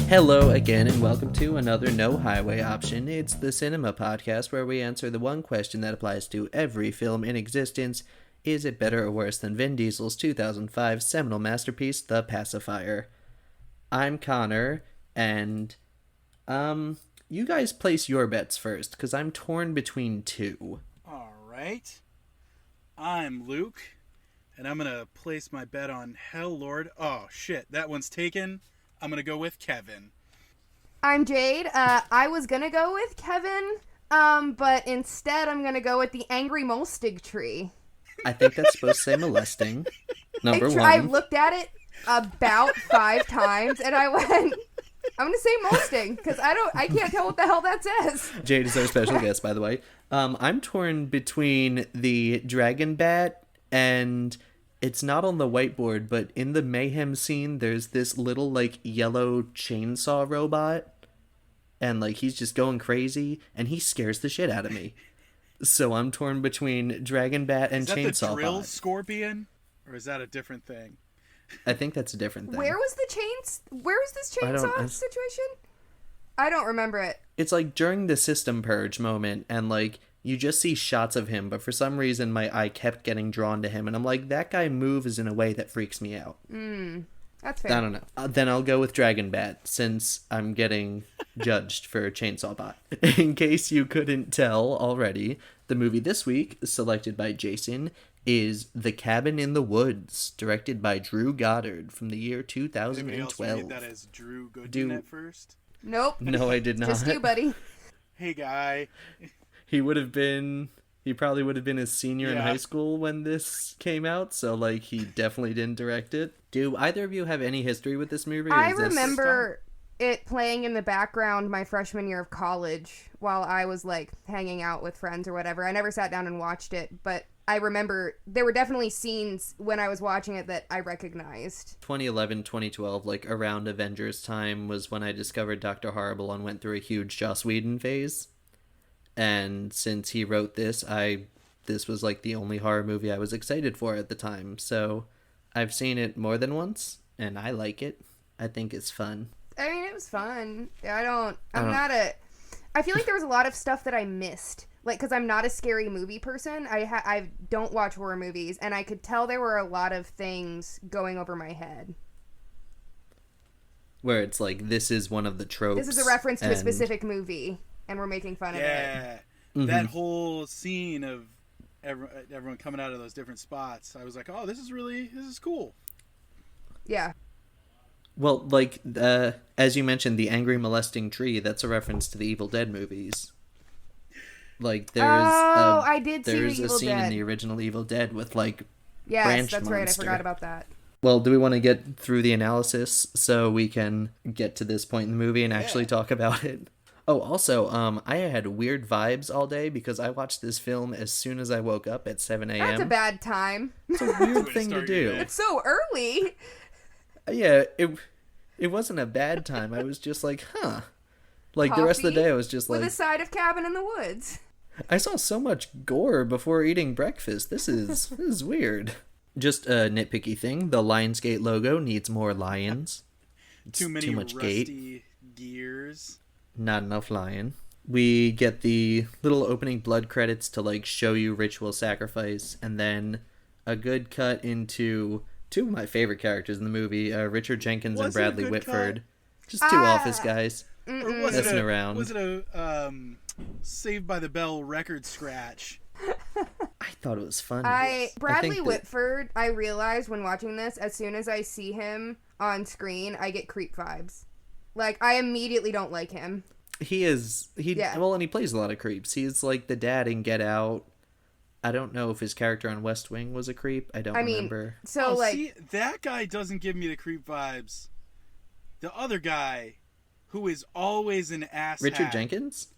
Hello again, and welcome to another No Highway Option. It's the cinema podcast where we answer the one question that applies to every film in existence. Is it better or worse than Vin Diesel's 2005 seminal masterpiece, The Pacifier? I'm Connor, and, you guys place your bets first, because I'm torn between two. Alright. I'm Luke, and I'm gonna place my bet on Hell Lord. Oh, shit, that one's taken. I'm gonna go with Kevin. I'm Jade. I was gonna go with Kevin, but instead I'm gonna go with the Angry Molestig tree. I think that's supposed to say molesting. Number one. I looked at it about 5 times, and I went, I'm gonna say molesting, because I can't tell what the hell that says. Jade is our special guest, by the way. I'm torn between the dragon bat and... It's not on the whiteboard, but in the mayhem scene, there's this little, like, yellow chainsaw robot. And, like, he's just going crazy, and he scares the shit out of me. So I'm torn between Dragon Bat and Chainsaw Bot. Is that the drill scorpion? Or is that a different thing? I think that's a different thing. Where was this chainsaw situation? I don't remember it. It's, like, during the system purge moment, and, like... You just see shots of him, but for some reason my eye kept getting drawn to him, and I'm like, that guy moves in a way that freaks me out. That's fair. I don't know. Then I'll go with Dragon Bat, since I'm getting judged for Chainsaw Bot. In case you couldn't tell already, the movie this week, selected by Jason, is The Cabin in the Woods, directed by Drew Goddard from the year 2012. Anybody else read that as Drew Goodman at first? Nope. No, I did not. Just you, buddy. Hey, guy. He probably would have been a senior in high school when this came out, so, like, he definitely didn't direct it. Do either of you have any history with this movie? I remember it playing in the background my freshman year of college while I was, like, hanging out with friends or whatever. I never sat down and watched it, but I remember there were definitely scenes when I was watching it that I recognized. 2011, 2012, like, around Avengers time was when I discovered Dr. Horrible and went through a huge Joss Whedon phase. And since he wrote this, this was like the only horror movie I was excited for at the time. So I've seen it more than once, and I like it. I think it's fun. I mean, it was fun. I feel like there was a lot of stuff that I missed. Like, because I'm not a scary movie person. I don't watch horror movies, and I could tell there were a lot of things going over my head. Where it's like, this is one of the tropes. This is a reference to a specific movie. And we're making fun of it. Yeah, that whole scene of everyone coming out of those different spots. I was like, oh, this is cool. Yeah. Well, like, as you mentioned, the angry molesting tree, that's a reference to the Evil Dead movies. Like, there's a scene in the original Evil Dead with, like, branch that's monster. right, I forgot about that. Well, do we want to get through the analysis so we can get to this point in the movie and actually talk about it? Oh, also, I had weird vibes all day because I watched this film as soon as I woke up at 7 a.m. That's a bad time. It's a weird thing to do. It's so early. Yeah, it wasn't a bad time. I was just like, huh. Like, Coffee the rest of the day I was just like... with a side of Cabin in the Woods. I saw so much gore before eating breakfast. This is weird. Just a nitpicky thing. The Lionsgate logo needs more lions. It's too much rusty gate. Gears. Not enough lion. We get the little opening blood credits to, like, show you ritual sacrifice, and then a good cut into two of my favorite characters in the movie, Richard Jenkins and Bradley Whitford. Just two office guys messing around. Was it a Saved by the Bell record scratch? I thought it was funny. Bradley Whitford, I realized when watching this, as soon as I see him on screen, I get creep vibes. Like, I immediately don't like him. Well, and he plays a lot of creeps. He's like the dad in Get Out. I don't know if his character on West Wing was a creep. I don't remember. See, that guy doesn't give me the creep vibes. The other guy, who is always an ass Richard Jenkins?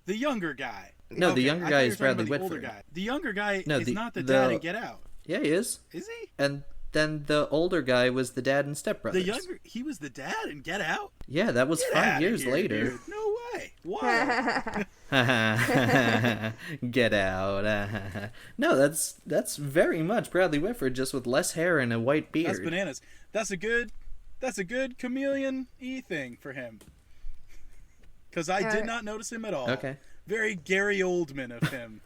The younger guy. No, the younger guy is Bradley Whitford. The younger guy is not the dad in Get Out. Yeah, he is. Is he? And then the older guy was the dad in Step Brothers. He was the dad in Get Out? Yeah, that was 5 years later. Dude. No way. Why? Get Out. No, that's very much Bradley Whitford, just with less hair and a white beard. That's bananas. That's a good That's a good chameleon-y thing for him. Because I did not notice him at all. Okay. Very Gary Oldman of him.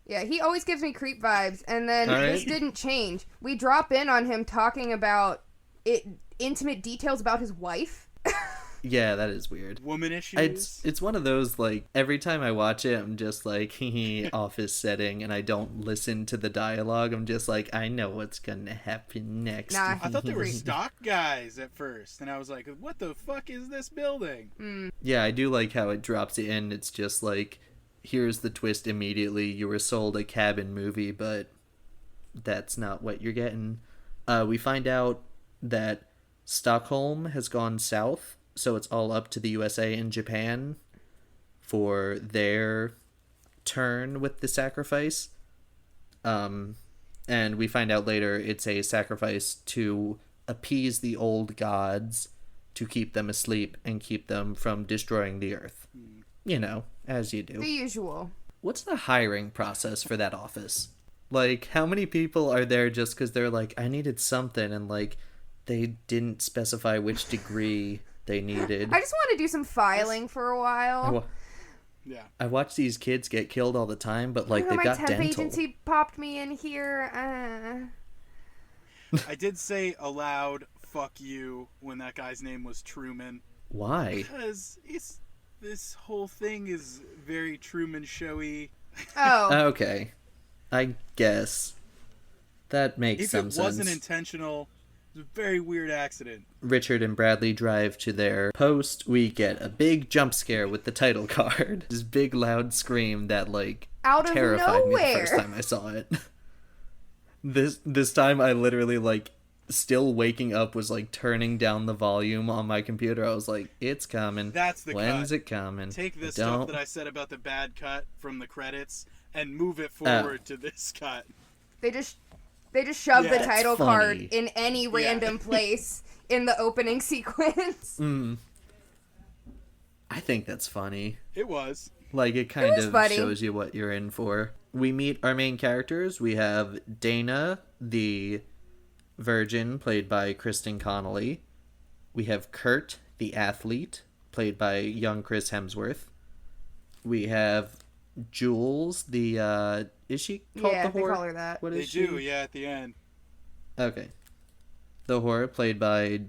Yeah, he always gives me creep vibes, and then Right. this didn't change. We drop in on him talking about intimate details about his wife. Yeah, that is weird. Woman issues. It's one of those, like, every time I watch it, I'm just like, hee office setting, and I don't listen to the dialogue. I'm just like, I know what's gonna happen next. Nah. I thought they were stock guys at first, and I was like, what the fuck is this building? Yeah, I do like how it drops it in. It's just like, here's the twist immediately. You were sold a cabin movie, but that's not what you're getting. We find out that Stockholm has gone south, so it's all up to the USA and Japan for their turn with the sacrifice. And we find out later it's a sacrifice to appease the old gods, to keep them asleep and keep them from destroying the earth. You know, as you do. The usual. What's the hiring process for that office? Like, how many people are there just because they're like, I needed something, and like, they didn't specify which degree they needed. I just want to do some filing for a while. Yeah. I watch these kids get killed all the time, but like, they've my got temp dental. agency popped me in here. I did say aloud, fuck you, when that guy's name was Truman. Why? Because this whole thing is very Truman showy. Oh. Okay. I guess. That makes If some it sense. wasn't intentional, it was a very weird accident. Richard and Bradley drive to their post. We get a big jump scare with the title card. This big loud scream that like Out of terrified me the nowhere. first time I saw it. This time I literally like still waking up was like turning down the volume on my computer. I was like, it's coming. That's the When's cut. it coming? Take this Don't. stuff that I said about the bad cut from the credits and move it forward to this cut. They just shove Yeah, the that's title funny. card in any random place in the opening sequence. I think that's funny. It was. Like, it kind was of funny. shows you what you're in for. We meet our main characters. We have Dana, the virgin, played by Kristen Connolly. We have Kurt, the athlete, played by young Chris Hemsworth. We have Jules, the, is she called Yeah, the they whore? call her that. What They is she? do, yeah, at the end. Okay. The whore, played by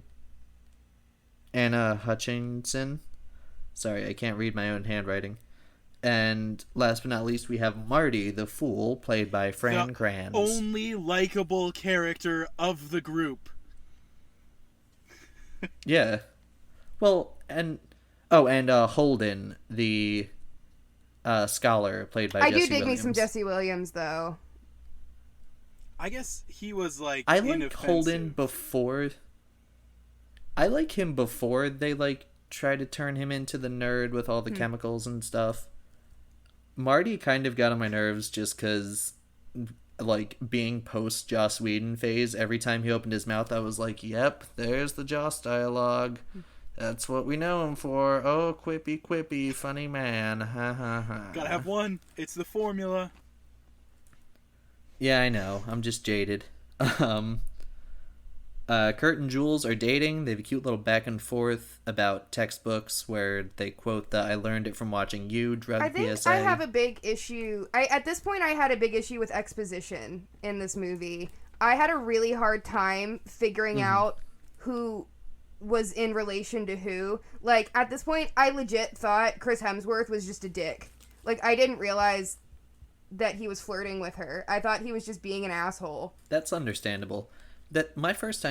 Anna Hutchinson. Sorry, I can't read my own handwriting. And last but not least, we have Marty, the fool, played by Fran The Kranz. only likable character of the group. Yeah. Well, and Holden, the scholar, played by I Jesse do dig me Williams. some Jesse Williams, though. I guess he was like I like inoffensive. Holden before. I like him before they like try to turn him into the nerd with all the chemicals and stuff. Marty kind of got on my nerves just because, like, being post Joss Whedon phase, every time he opened his mouth, I was like, yep, there's the Joss dialogue. That's what we know him for. Oh, quippy, funny man. Ha ha ha. Gotta have one. It's the formula. Yeah, I know. I'm just jaded. Kurt and Jules are dating. They have a cute little back and forth about textbooks where they quote the "I learned it from watching you" drug I think PSA. I have a big issue. At this point, I had a big issue with exposition in this movie. I had a really hard time figuring out who was in relation to who. Like, at this point, I legit thought Chris Hemsworth was just a dick. Like, I didn't realize that he was flirting with her. I thought he was just being an asshole. That's understandable. That my first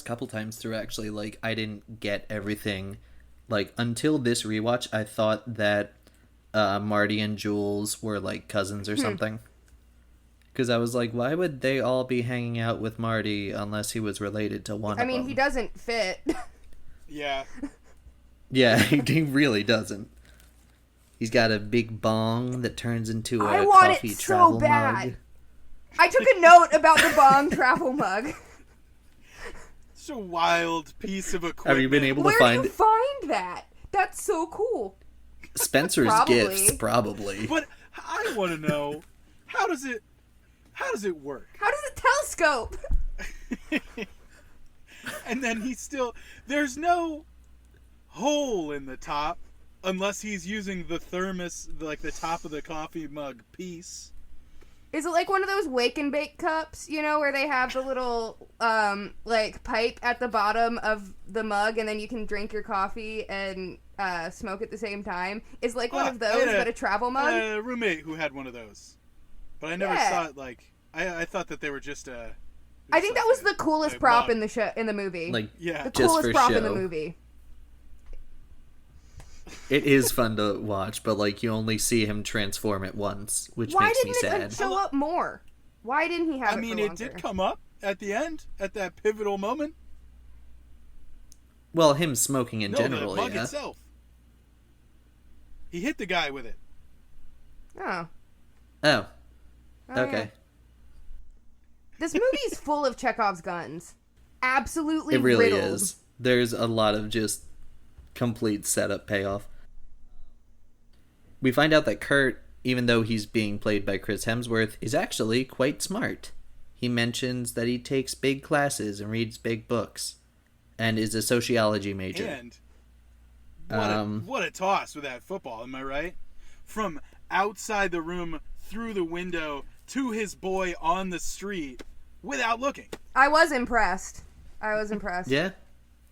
couple times through, actually, like, I didn't get everything. Like, until this rewatch, I thought that Marty and Jules were, like, cousins or something. Because I was like, why would they all be hanging out with Marty unless he was related to one of them? I mean, he doesn't fit. Yeah. Yeah, he really doesn't. He's got a big bong that turns into a I want coffee it so travel bad. mug. I took a note about the bong travel mug. It's a wild piece of equipment. Have you been able to Where find do you find that? That's so cool. Spencer's Probably. Gifts? Probably. But I want to know, how does it work? How does it telescope? And then there's no hole in the top unless he's using the thermos, like the top of the coffee mug piece. Is it like one of those wake and bake cups, where they have the little, like, pipe at the bottom of the mug, and then you can drink your coffee and smoke at the same time? Is like one of those, but a travel mug? I had a roommate who had one of those. But I never saw it, like... I thought that they were just I think that was the coolest prop in the movie. Like, the coolest prop in the movie. It is fun to watch, but like you only see him transform it once, which makes me sad. Why didn't it show up more? Why didn't he have it for longer? It did come up at the end, at that pivotal moment. Well, him smoking in general, the mug itself. He hit the guy with it. Oh. Okay. Yeah. This movie's full of Chekov's guns. Absolutely It really riddled. is. There's a lot of just complete setup payoff. We find out that Kurt, even though he's being played by Chris Hemsworth, is actually quite smart. He mentions that he takes big classes and reads big books, and is a sociology major. And what a toss with that football, am I right? From outside the room, through the window, to his boy on the street, without looking. I was impressed. Yeah,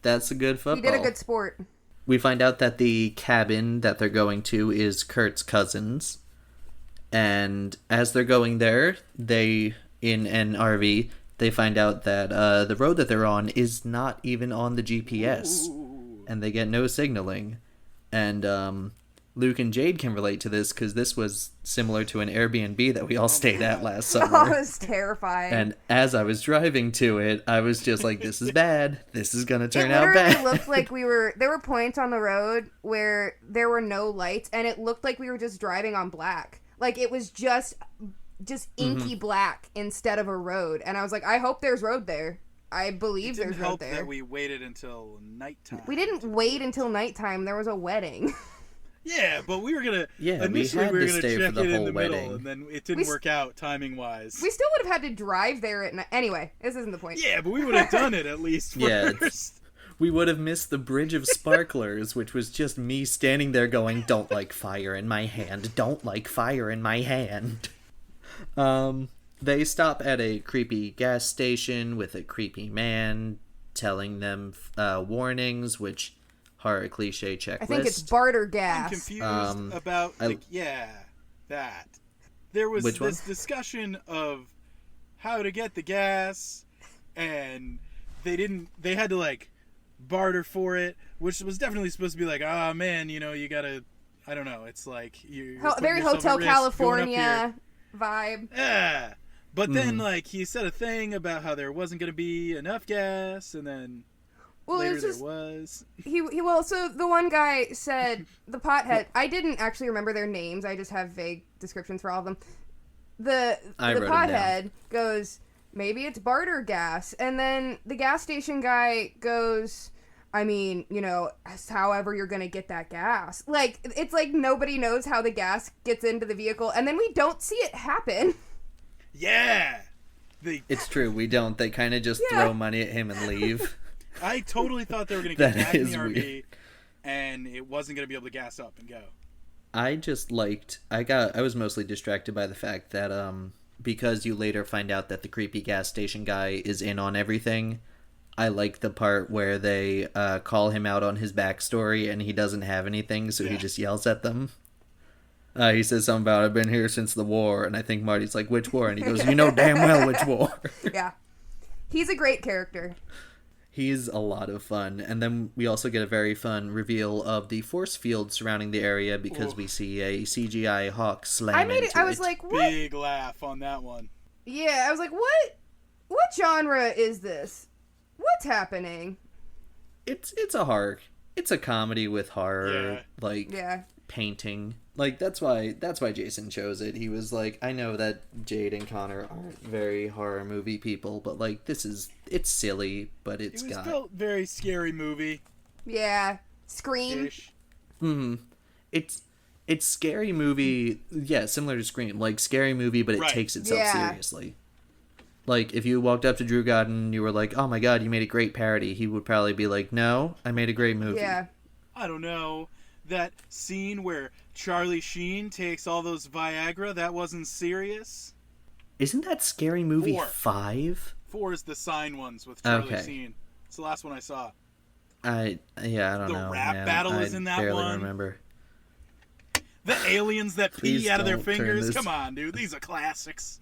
that's a good football. He did a good sport. We find out that the cabin that they're going to is Kurt's cousin's. And as they're going there, in an RV, they find out that the road that they're on is not even on the GPS. Ooh. And they get no signaling. And Luke and Jade can relate to this because this was similar to an Airbnb that we all stayed at last summer. Oh, it was terrifying. And as I was driving to it, I was just like, this is bad. This is going to turn out bad. It looked like there were points on the road where there were no lights, and it looked like we were just driving on black. Like, it was just inky black instead of a road. And I was like, I hope there's road there. I believe there's road there. It didn't help that we waited until nighttime. We didn't wait until nighttime. There was a wedding. Yeah, but we were gonna. Yeah, initially we were gonna stay check for the it in whole the wedding. middle, and then it didn't work out timing wise. We still would have had to drive there at night. Anyway, this isn't the point. Yeah, but we would have done it at least first. We would have missed the Bridge of Sparklers, which was just me standing there going, "Don't like fire in my hand. Don't like fire in my hand." They stop at a creepy gas station with a creepy man telling them warnings, which. Horror cliche checklist. I think it's barter gas. I'm confused about that. There was this discussion of how to get the gas, and they had to like barter for it, which was definitely supposed to be like, oh man, you gotta, I don't know, it's like very Hotel California vibe. Yeah, but then like he said a thing about how there wasn't gonna be enough gas, and then. Well, later there was. So the one guy said, the pothead, I didn't actually remember their names, I just have vague descriptions for all of them. The pothead goes, maybe it's barter gas. And then the gas station guy goes, I mean, however you're going to get that gas. Like, it's like nobody knows how the gas gets into the vehicle, and then we don't see it happen. Yeah! It's true, we don't. They kind of just throw money at him and leave. I totally thought they were going to get back in the RV, weird. And it wasn't going to be able to gas up and go. I just liked... I was mostly distracted by the fact that, because you later find out that the creepy gas station guy is in on everything, I like the part where they call him out on his backstory and he doesn't have anything, so he just yells at them. He says something about, I've been here since the war, and I think Marty's like, which war? And he goes, you know damn well which war. Yeah. He's a great character. He's a lot of fun. And then we also get a very fun reveal of the force field surrounding the area because we see a CGI hawk slam into it. I was like, what? Big laugh on that one. Yeah, I was like, what genre is this? What's happening? It's a horror. It's a comedy with horror, painting. Like, that's why Jason chose it. He was like, I know that Jade and Connor aren't very horror movie people, but like, it's silly, but it felt very scary movie. Yeah. Scream. Mm-hmm. It's scary movie, similar to Scream, like scary movie, but it takes itself seriously. Like, if you walked up to Drew Goddard and you were like, oh my god, you made a great parody, he would probably be like, no, I made a great movie. Yeah. I don't know. That scene where Charlie Sheen takes all those Viagra, that wasn't serious? Isn't that Scary Movie 4. 5? 4 is the sign ones with Charlie Sheen. It's the last one I saw. I don't know. The rap battle is in that barely one. Remember. The aliens that pee out of their fingers. This... Come on, dude. These are classics.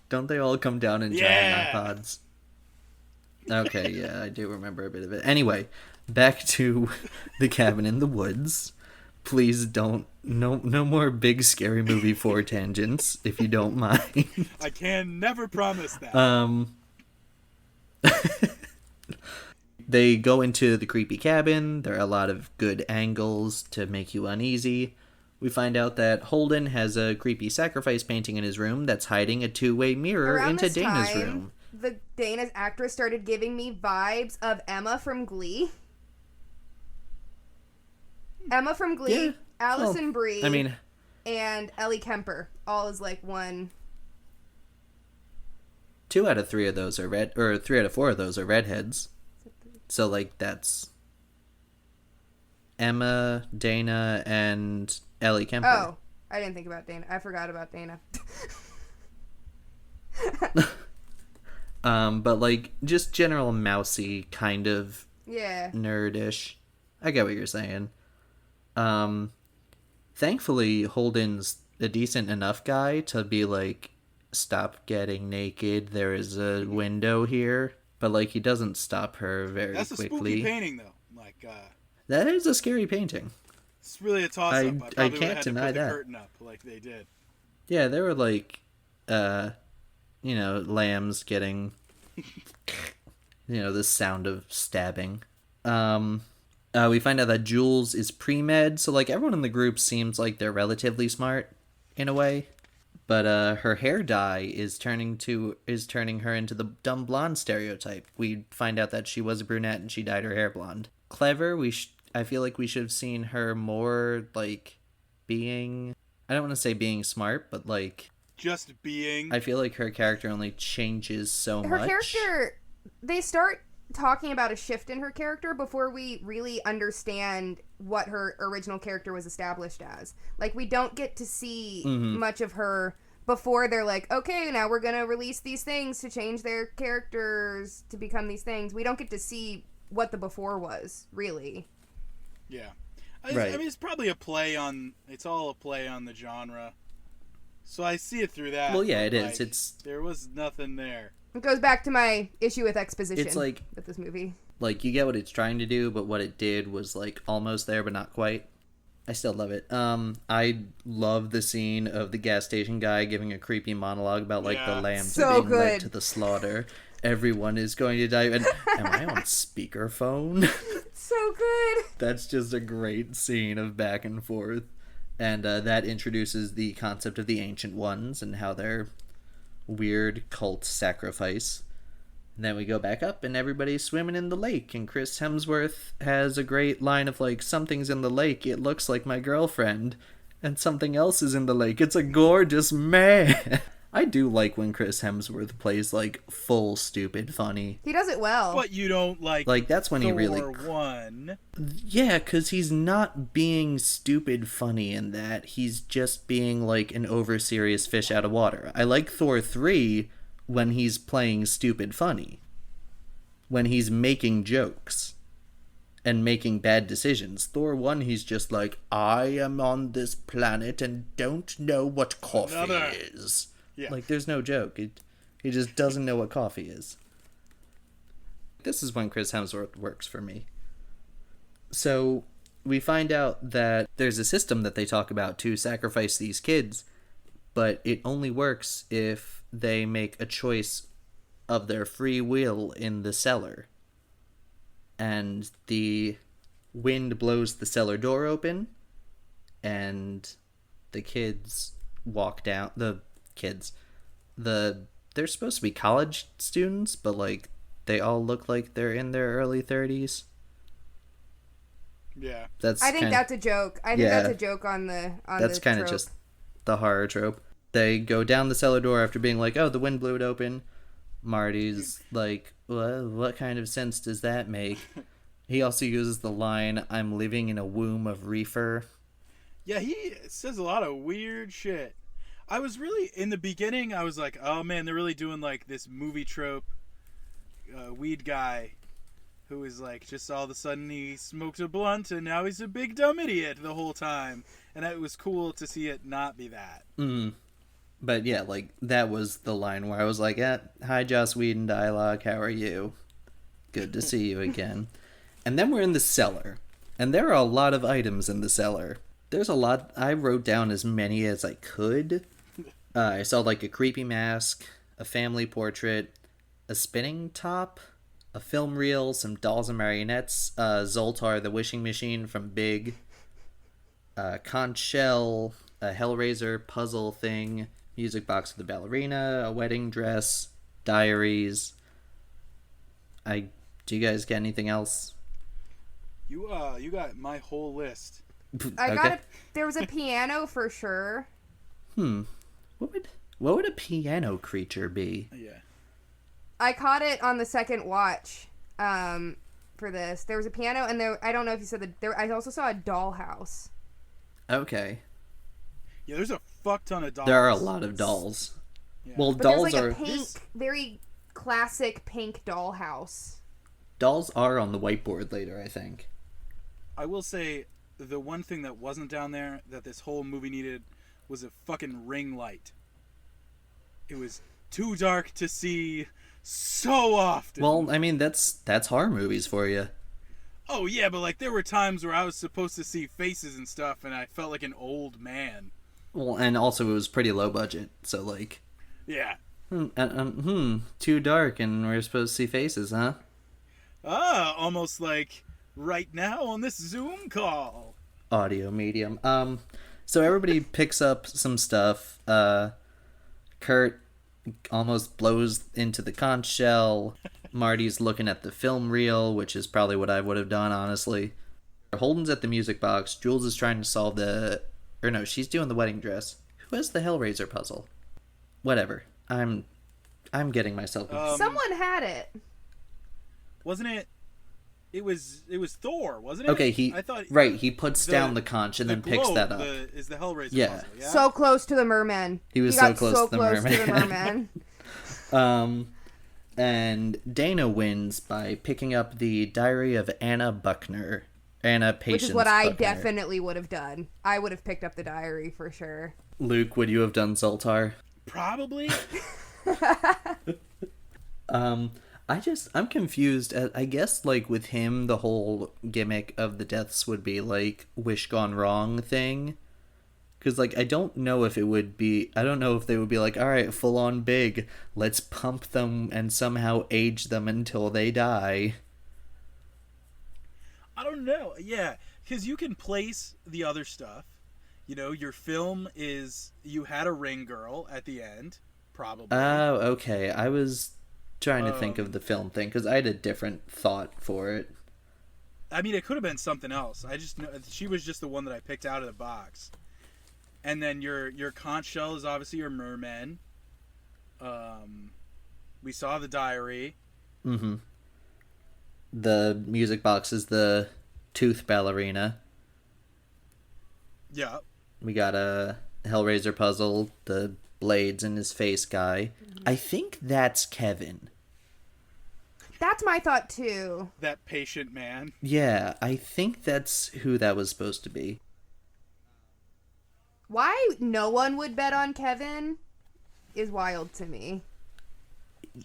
Don't they all come down in giant iPods? Okay, yeah, I do remember a bit of it. Anyway, back to the cabin in the woods. Please don't... No more big Scary Movie 4 tangents, if you don't mind. I can never promise that. They go into the creepy cabin. There are a lot of good angles to make you uneasy. We find out that Holden has a creepy sacrifice painting in his room that's hiding a two-way mirror into Dana's room. The Dana's actress started giving me vibes of Emma from Glee. Emma from Glee, Yeah. Allison Brie, I mean, and Ellie Kemper, all as like one. 2 out of 3 of those are red, or 3 out of 4 of those are redheads. So, like, that's Emma, Dana, and Ellie Kemper. Oh, I didn't think about Dana. I forgot about Dana. But, like, just general mousy kind of nerdish. I get what you're saying. Thankfully, Holden's a decent enough guy to be like, stop getting naked, there is a window here. But, like, he doesn't stop her very quickly. That's a spooky painting, though. Like, that is a scary painting. It's really a toss-up. I can't deny that. The curtain up like they did. Yeah, there were, like, lambs getting, the sound of stabbing. We find out that Jules is pre-med, so, like, everyone in the group seems like they're relatively smart, in a way. But her hair dye is turning her into the dumb blonde stereotype. We find out that she was a brunette and she dyed her hair blonde. Clever. I feel like we should have seen her more like being. I don't want to say being smart, but like just being. I feel like her character only changes so much. Her character. They start talking about a shift in her character before we really understand what her original character was established as. Like, we don't get to see much of her before they're like, okay, now we're gonna release these things to change their characters to become these things. We don't get to see what the before was, really. Yeah. I mean, it's probably it's all a play on the genre. So I see it through that. Well, yeah, it is. There was nothing there. It goes back to my issue with exposition. It's like with this movie. Like, you get what it's trying to do, but what it did was like almost there, but not quite. I still love it. I love the scene of the gas station guy giving a creepy monologue about like the lambs are being led to the slaughter. Everyone is going to die. And am I on speakerphone? So good. That's just a great scene of back and forth. And that introduces the concept of the Ancient Ones and how they're weird cult sacrifice. And then we go back up and everybody's swimming in the lake, and Chris Hemsworth has a great line of like, something's in the lake, it looks like my girlfriend, and something else is in the lake, it's a gorgeous man. I do like when Chris Hemsworth plays like full stupid funny. He does it well. But you don't like that's when he really one. Yeah, because he's not being stupid funny in that. He's just being like an over-serious fish out of water. I like Thor 3 when he's playing stupid funny. When he's making jokes and making bad decisions. Thor 1, he's just like, I am on this planet and don't know what coffee is. Yeah. Like, there's no joke. He just doesn't know what coffee is. This is when Chris Hemsworth works for me. So, we find out that there's a system that they talk about to sacrifice these kids, but it only works if they make a choice of their free will in the cellar. And the wind blows the cellar door open, and the kids walk down. They're supposed to be college students, but like they all look like they're in their early 30s. Yeah. I think that's a joke. I think that's a joke on the That's kind of just the horror trope. They go down the cellar door after being like, oh, the wind blew it open. Marty's like, well, what kind of sense does that make? He also uses the line, I'm living in a womb of reefer. Yeah, he says a lot of weird shit. I was really, in the beginning, I was like, oh man, they're really doing like this movie trope weed guy who is like, just all of a sudden he smoked a blunt and now he's a big dumb idiot the whole time. And it was cool to see it not be that. But yeah, like, that was the line where I was like, hi, Joss Whedon dialogue, how are you? Good to see you again. And then we're in the cellar. And there are a lot of items in the cellar. There's a lot. I wrote down as many as I could. I saw like a creepy mask, a family portrait, a spinning top, a film reel, some dolls and marionettes, Zoltar the wishing machine from Big, a conch shell, a Hellraiser puzzle thing, music box of the ballerina, a wedding dress, diaries. Do you guys get anything else? You got my whole list. There was a piano for sure. What would a piano creature be? Yeah. I caught it on the second watch for this. There was a piano, and I don't know if you said I also saw a dollhouse. Okay. Yeah, there's a fuck ton of dolls. There are a lot of dolls. Yeah. Well, but dolls there's like are... a pink, very classic pink dollhouse. Dolls are on the whiteboard later, I think. I will say, the one thing that wasn't down there that this whole movie needed was a fucking ring light. It was too dark to see so often. Well, I mean, that's horror movies for you. Oh yeah, but like there were times where I was supposed to see faces and stuff and I felt like an old man. Well, and also it was pretty low budget, so like... Yeah. Too dark and we're supposed to see faces, huh? Almost like right now on this Zoom call. Audio medium. So everybody picks up some stuff. Kurt almost blows into the conch shell. Marty's looking at the film reel, which is probably what I would have done, honestly. Holden's at the music box. Jules is trying to solve she's doing the wedding dress. Who has the Hellraiser puzzle? Whatever. I'm getting myself... Someone had it. Wasn't it? It was Thor, wasn't it? Okay, he puts down the conch and then picks that up. Is the Hellraiser puzzle, yeah? So close to the merman. He was so close to the merman. And Dana wins by picking up the Diary of Anna Buckner. Anna Patience Which is what I Buckner. definitely would have done. I would have picked up the diary for sure. Luke, would you have done Zoltar? Probably. I'm confused. I guess, like, with him, the whole gimmick of the deaths would be, like, wish gone wrong thing. Because, like, I don't know if they would be like, alright, full on Big, let's pump them and somehow age them until they die. I don't know. Yeah, because you can place the other stuff. You know, your film is, you had a ring girl at the end, probably. Oh, okay. I was trying to think of the film thing, because I had a different thought for it. I mean, it could have been something else. I just know she was just the one that I picked out of the box. And then your conch shell is obviously your merman. We saw the diary. Mm-hmm. The music box is the tooth ballerina. Yeah. We got a Hellraiser puzzle, the blades in his face guy. I think that's Kevin. That's my thought too. That patient man. Yeah, I think that's who that was supposed to be. Why no one would bet on Kevin is wild to me.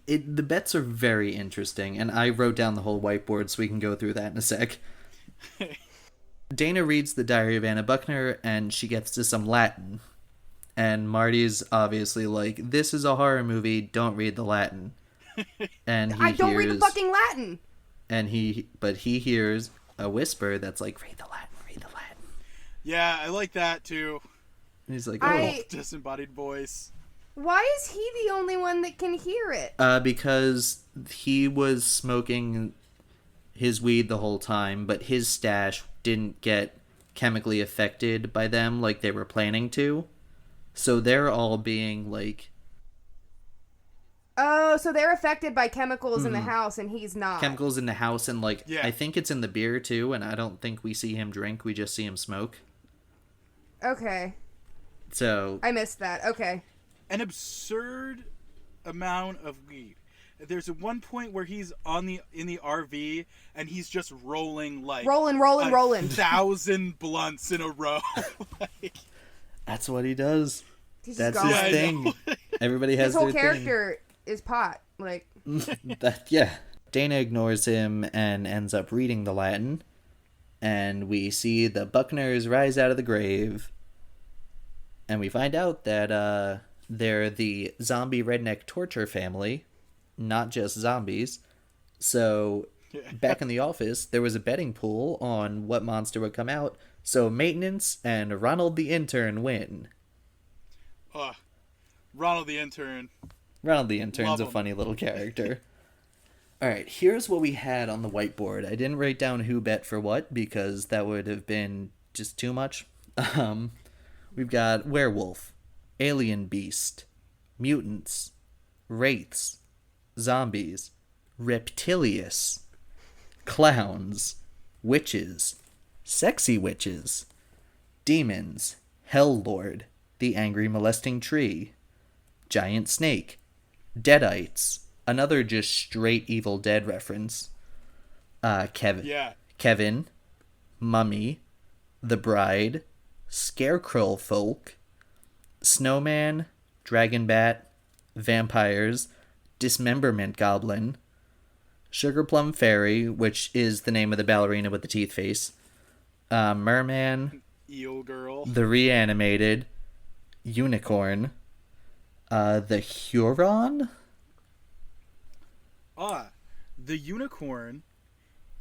The bets are very interesting, and I wrote down the whole whiteboard so we can go through that in a sec. Dana reads the Diary of Anna Buckner, and she gets to some Latin. And Marty's obviously like, this is a horror movie, don't read the Latin. And I don't read the fucking Latin! But he hears a whisper that's like, read the Latin, read the Latin. Yeah, I like that too. And he's like, disembodied voice. Why is he the only one that can hear it? Because he was smoking his weed the whole time, but his stash didn't get chemically affected by them like they were planning to. So they're all being, like... Oh, so they're affected by chemicals in the house, and he's not. Chemicals in the house, and, like, I think it's in the beer, too, and I don't think we see him drink. We just see him smoke. Okay. So... I missed that. Okay. An absurd amount of weed. There's one point where he's in the RV and he's just rolling 1,000 blunts in a row. That's what he does. That's his thing. Everybody has his whole their character is pot. Like Dana ignores him and ends up reading the Latin, and we see the Buckners rise out of the grave, and we find out that they're the zombie redneck torture family. Not just zombies. So, back in the office, there was a betting pool on what monster would come out. So, Maintenance and Ronald the Intern win. Ronald the Intern. Ronald the Intern's a funny little character. Alright, here's what we had on the whiteboard. I didn't write down who bet for what, because that would have been just too much. We've got werewolf, alien beast, mutants, wraiths, zombies, reptilius, clowns, witches, sexy witches, demons, hell lord, the angry molesting tree, giant snake, deadites, another just straight Evil Dead reference, Kevin, mummy, the bride, scarecrow folk, snowman, dragon bat, vampires, dismemberment goblin, sugar plum fairy, which is the name of the ballerina with the teeth face, merman, eel girl, the reanimated, unicorn, the Huron. The unicorn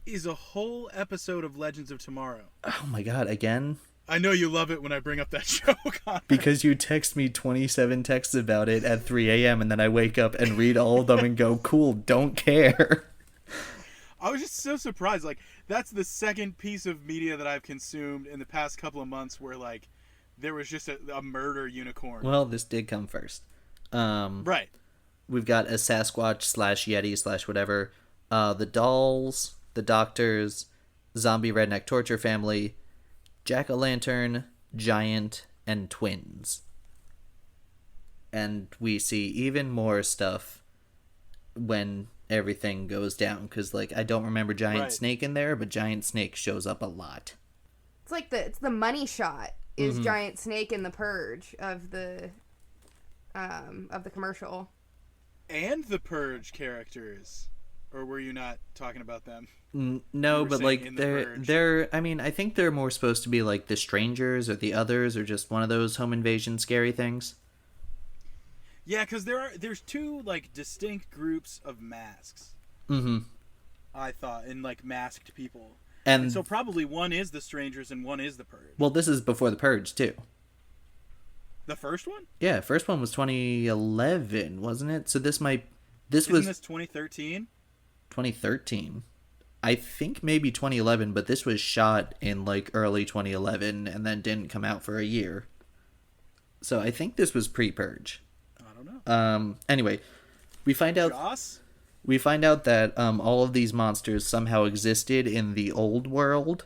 is a whole episode of Legends of Tomorrow. Oh my god, again? I know you love it when I bring up that show, Connor. Because you text me 27 texts about it at 3 a.m. and then I wake up and read all of them and go, cool, don't care. I was just so surprised. Like, that's the second piece of media that I've consumed in the past couple of months where, like, there was just a murder unicorn. Well, this did come first. Right. We've got a Sasquatch / Yeti / whatever. The dolls, the doctors, zombie redneck torture family, jack-o'-lantern, giant, and twins. And we see even more stuff when everything goes down, because, like, I don't remember Giant Snake in there, but Giant Snake shows up a lot. It's like the money shot is Giant Snake in the Purge of the commercial. And the Purge characters. Or were you not talking about them? No, but like they're I mean, I think they're more supposed to be like the strangers or the others or just one of those home invasion scary things. Yeah, because there's two like distinct groups of masks. I thought, and like masked people. And so probably one is the strangers and one is the Purge. Well, this is before the Purge too. The first one? Yeah, first one was 2011, wasn't it? So this was 2013? 2013. I think maybe 2011, but this was shot in like early 2011 and then didn't come out for a year. So I think this was pre-Purge. I don't know. Anyway, we find out that all of these monsters somehow existed in the old world,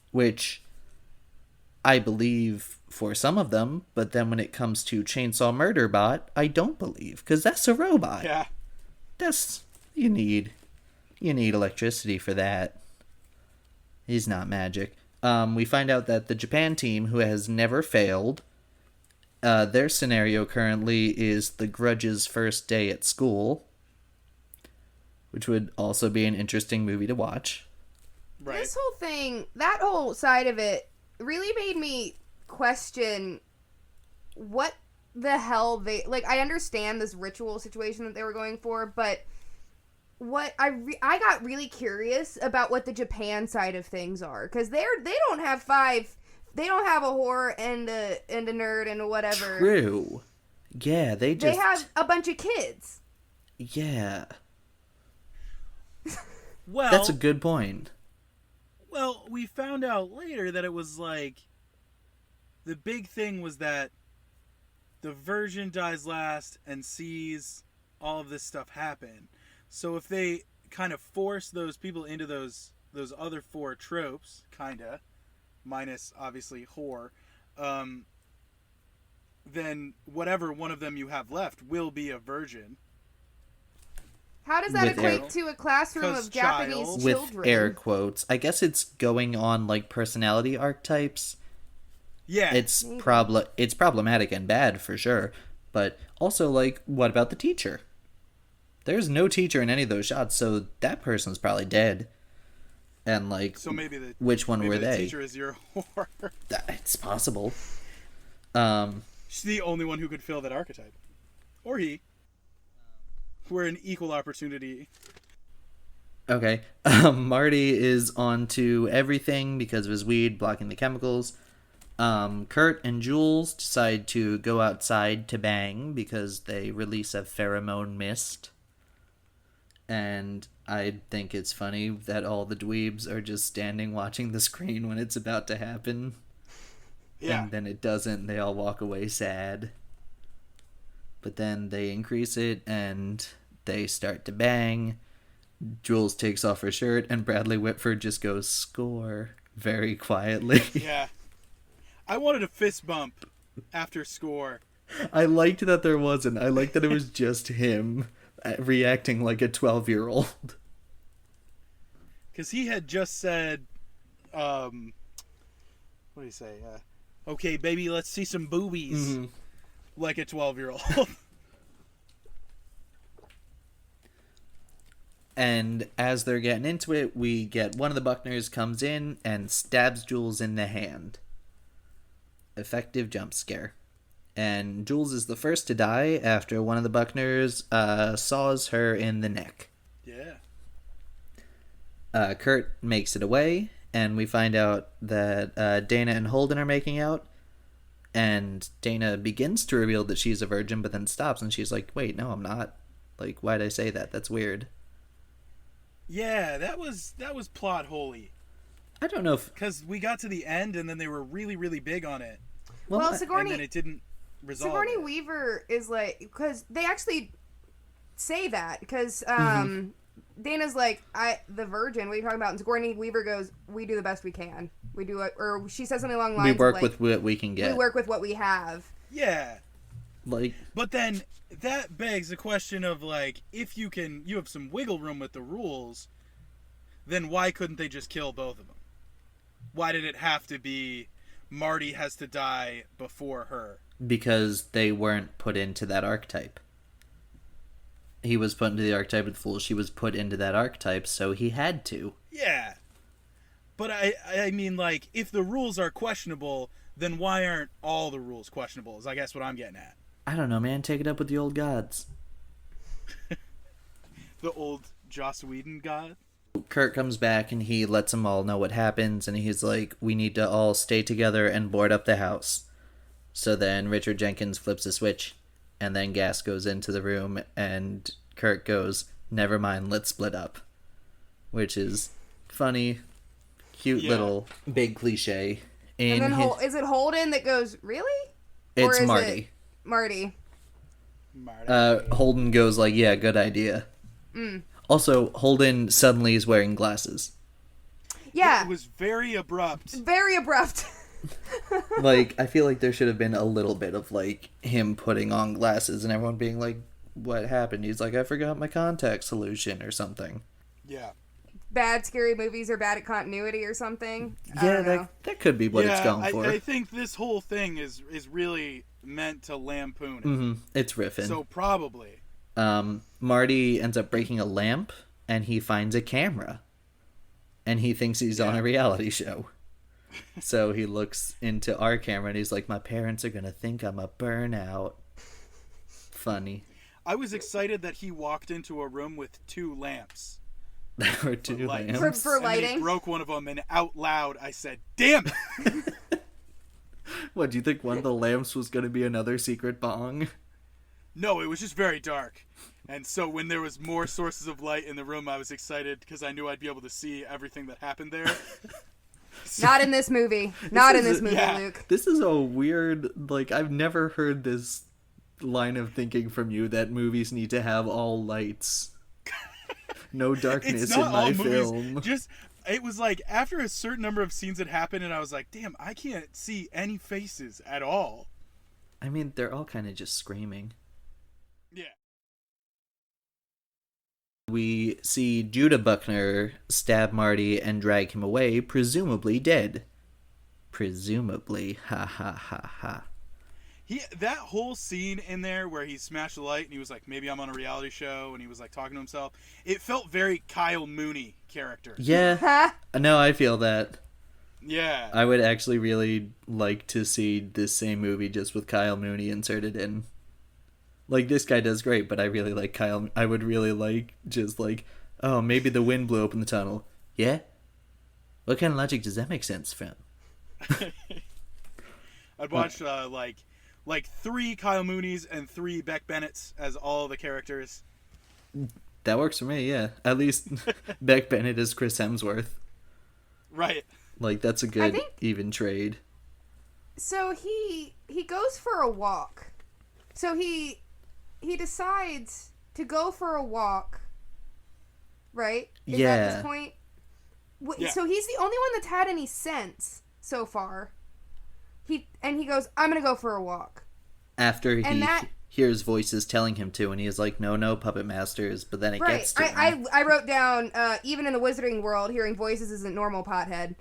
which I believe for some of them, but then when it comes to Chainsaw Murder Bot, I don't believe, because that's a robot. Yeah. You need electricity for that. It's not magic. We find out that the Japan team, who has never failed, their scenario currently is The Grudge's first day at school, which would also be an interesting movie to watch. Right. This whole thing, that whole side of it, really made me question what the hell they... Like, I understand this ritual situation that they were going for, but what I got really curious about what the Japan side of things are, because they don't have they don't have a whore and a nerd and a whatever. True. Yeah, they have a bunch of kids. Yeah. Well, that's a good point. Well, we found out later that it was like the big thing was that the virgin dies last and sees all of this stuff happen. So if they kind of force those people into those other 4 tropes, kinda, minus obviously whore, then whatever one of them you have left will be a virgin. How does that equate to a classroom of Japanese children? With air quotes. I guess it's going on like personality archetypes. Yeah. It's problematic and bad for sure. But also, like, what about the teacher? There's no teacher in any of those shots, so that person's probably dead. And like, so maybe which one were they? The teacher is your whore. It's possible. She's the only one who could fill that archetype. Or he. We're an equal opportunity. Okay. Marty is on to everything because of his weed blocking the chemicals. Kurt and Jules decide to go outside to bang because they release a pheromone mist. And I think it's funny that all the dweebs are just standing watching the screen when it's about to happen. Yeah. And then it doesn't. They all walk away sad. But then they increase it and they start to bang. Jules takes off her shirt and Bradley Whitford just goes score very quietly. Yeah. I wanted a fist bump after score. I liked that there wasn't. I liked that it was just him reacting like a 12-year-old. Because he had just said, what do you say? Okay, baby, let's see some boobies. Mm-hmm. Like a 12-year-old. And as they're getting into it, we get one of the Buckners comes in and stabs Jules in the hand. Effective jump scare. And Jules is the first to die after one of the Buckners saws her in the neck. Yeah. Kurt makes it away, and we find out that Dana and Holden are making out. And Dana begins to reveal that she's a virgin, but then stops, and she's like, wait, no, I'm not. Like, why'd I say that? That's weird. Yeah, that was plot holy. I don't know if... Because we got to the end, and then they were really, really big on it. Well, Sigourney... And then it didn't resolve. Sigourney Weaver is like... Because they actually say that. Because Dana's like, the virgin, what are you talking about? And Sigourney Weaver goes, we do the best we can. We do it... Or she says something along the lines we work of, with what we can get. We work with what we have. Yeah. Like... But then... That begs the question of, like, if you have some wiggle room with the rules, then why couldn't they just kill both of them? Why did it have to be Marty has to die before her? Because they weren't put into that archetype. He was put into the archetype of the fool. She was put into that archetype, so he had to. Yeah. But I mean, like, if the rules are questionable, then why aren't all the rules questionable, is I guess what I'm getting at. I don't know, man. Take it up with the old gods. The old Joss Whedon god? Kurt comes back and he lets them all know what happens, and he's like, we need to all stay together and board up the house. So then Richard Jenkins flips a switch, and then gas goes into the room, and Kurt goes, never mind, let's split up. Which is funny, cute little big cliche. And then is it Holden that goes, really? It's Marty. Marty. Holden goes like, yeah, good idea. Also, Holden suddenly is wearing glasses. Yeah. It was very abrupt. Very abrupt. Like, I feel like there should have been a little bit of, like, him putting on glasses and everyone being like, what happened? He's like, I forgot my contact solution or something. Yeah. Bad scary movies are bad at continuity or something. Yeah, that could be what it's going for. I think this whole thing is really meant to lampoon it. Mm-hmm. It's riffing. So probably. Marty ends up breaking a lamp, and he finds a camera. And he thinks he's on a reality show. So he looks into our camera, and he's like, my parents are going to think I'm a burnout. Funny. I was excited that he walked into a room with 2 lamps. There were 2 lamps. For lighting? And he broke one of them, and out loud I said, damn it! What, do you think one of the lamps was going to be another secret bong? No, it was just very dark. And so when there was more sources of light in the room, I was excited because I knew I'd be able to see everything that happened there. Not in this movie. Not in this movie, Luke. This is a weird, like, I've never heard this line of thinking from you that movies need to have all lights. No darkness in my film. It was like after a certain number of scenes had happened, and I was like, damn, I can't see any faces at all. I mean, they're all kind of just screaming. Yeah. We see Judah Buckner stab Marty and drag him away, presumably dead. Presumably. Ha ha ha ha. That whole scene in there where he smashed the light and he was like, maybe I'm on a reality show, and he was like talking to himself. It felt very Kyle Mooney character. Yeah. No, I feel that. Yeah. I would actually really like to see this same movie just with Kyle Mooney inserted in. Like, this guy does great, but I really like Kyle. I would really like just like, oh, maybe the wind blew open the tunnel. Yeah? What kind of logic does that make sense from? I'd watch like 3 Kyle Mooneys and 3 Beck Bennett's as all the characters. That works for me, yeah. At least Beck Bennett is Chris Hemsworth. Right. Like, that's a good even trade. So he goes for a walk. So he decides to go for a walk. Right? Is that this point? Yeah. So he's the only one that's had any sense so far. He goes, I'm gonna go for a walk. After he hears voices telling him to, and he is like, no, puppet masters, but then it gets to him. I wrote down, even in the wizarding world, hearing voices isn't normal, pothead.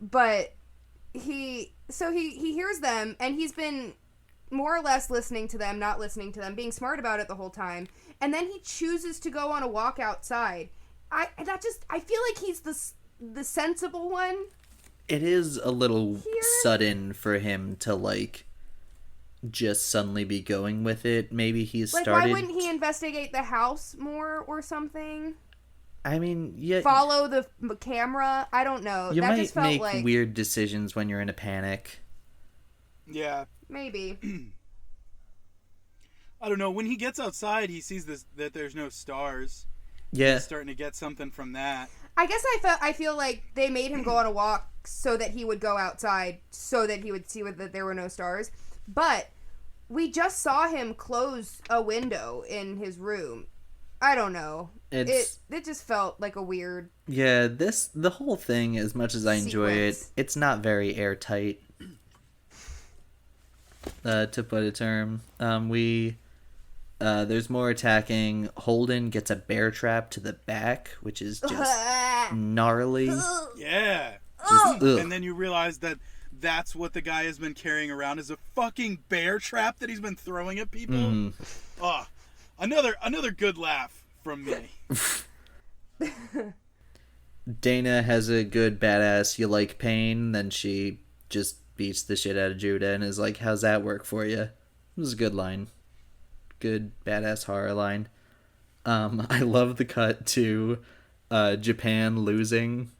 But he hears them, and he's been more or less listening to them, not listening to them, being smart about it the whole time, and then he chooses to go on a walk outside. I feel like he's the sensible one. It is a little sudden for him to, like, just suddenly be going with it. Maybe he's started... Why wouldn't he investigate the house more or something? I mean, yeah... Follow the camera? I don't know. You might make weird decisions when you're in a panic. Yeah. Maybe. I don't know. When he gets outside, he sees that there's no stars. Yeah. He's starting to get something from that. I guess I feel like they made him go on a walk so that he would go outside, so that he would see that there were no stars. But we just saw him close a window in his room. I don't know. It just felt like a weird... Yeah, the whole thing, as much as I enjoy it, it's not very airtight. To put a term. There's more attacking. Holden gets a bear trap to the back, which is just gnarly. Yeah. And then you realize that that's what the guy has been carrying around, is a fucking bear trap that he's been throwing at people. Another good laugh from me. Dana has a good badass you like pain, then she just beats the shit out of Judah and is like, how's that work for you? It was a good line. Good badass horror line. I love the cut to Japan losing.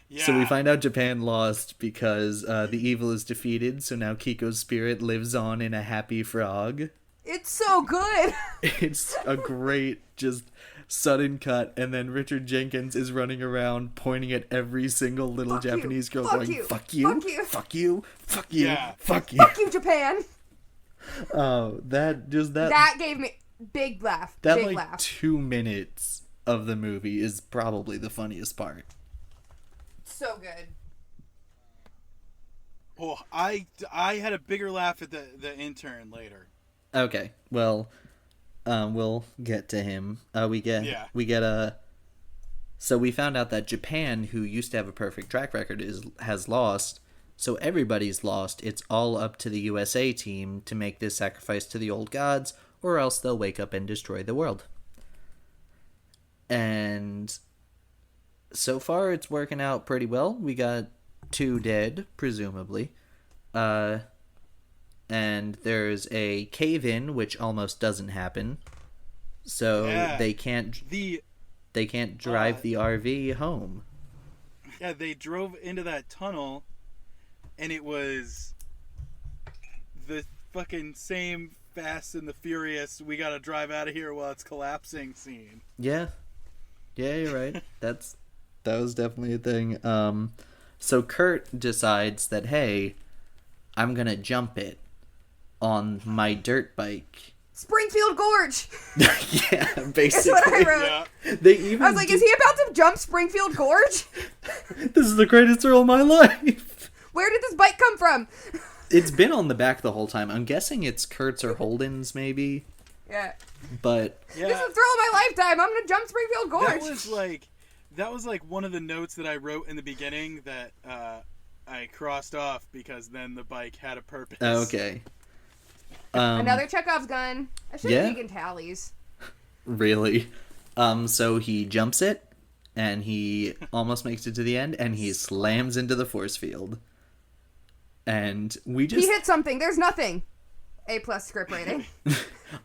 Yeah. So we find out Japan lost because the evil is defeated, so now Kiko's spirit lives on in a happy frog. It's so good! It's a great, just sudden cut, and then Richard Jenkins is running around pointing at every single little Japanese girl going, fuck you, fuck you, fuck you, fuck you, fuck you. Fuck you, Japan! Oh, that gave me big laugh. That big like laugh. 2 minutes of the movie is probably the funniest part. So good. Oh, I had a bigger laugh at the intern later. Okay, well, we'll get to him. So we found out that Japan, who used to have a perfect track record, has lost. So everybody's lost. It's all up to the USA team to make this sacrifice to the old gods, or else they'll wake up and destroy the world. And so far it's working out pretty well. We got 2 dead, presumably. And there's a cave-in, which almost doesn't happen. So they can't drive the RV home. Yeah, they drove into that tunnel, and it was the fucking same Fast and the Furious, we gotta drive out of here while it's collapsing scene. Yeah, you're right. that was definitely a thing. So Kurt decides that, hey, I'm gonna jump it. on my dirt bike. Springfield Gorge. Yeah, basically. That's what I wrote. Yeah. They even I was like, is he about to jump Springfield Gorge? This is the greatest thrill of my life. Where did this bike come from? It's been on the back the whole time. I'm guessing it's Kurt's or Holden's, maybe. Yeah. But this is the thrill of my lifetime. I'm gonna jump Springfield Gorge. That was like one of the notes that I wrote in the beginning that I crossed off because then the bike had a purpose. Okay. Another Chekov's gun. I should have taken tallies. Really? So he jumps it, and he almost makes it to the end, and he slams into the force field. And he hit something. There's nothing. A+ script rating.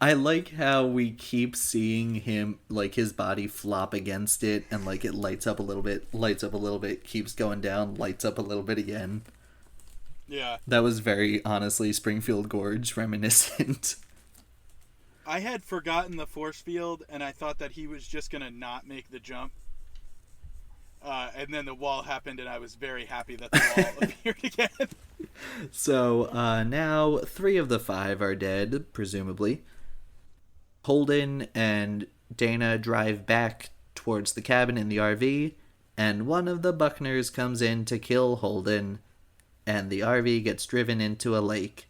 I like how we keep seeing him, like, his body flop against it, and, like, it lights up a little bit, keeps going down, lights up a little bit again. Yeah. That was very, honestly, Springfield Gorge reminiscent. I had forgotten the force field, and I thought that he was just going to not make the jump. And then the wall happened, and I was very happy that the wall appeared again. So, now 3 of the 5 are dead, presumably. Holden and Dana drive back towards the cabin in the RV, and one of the Buckners comes in to kill Holden, and the RV gets driven into a lake.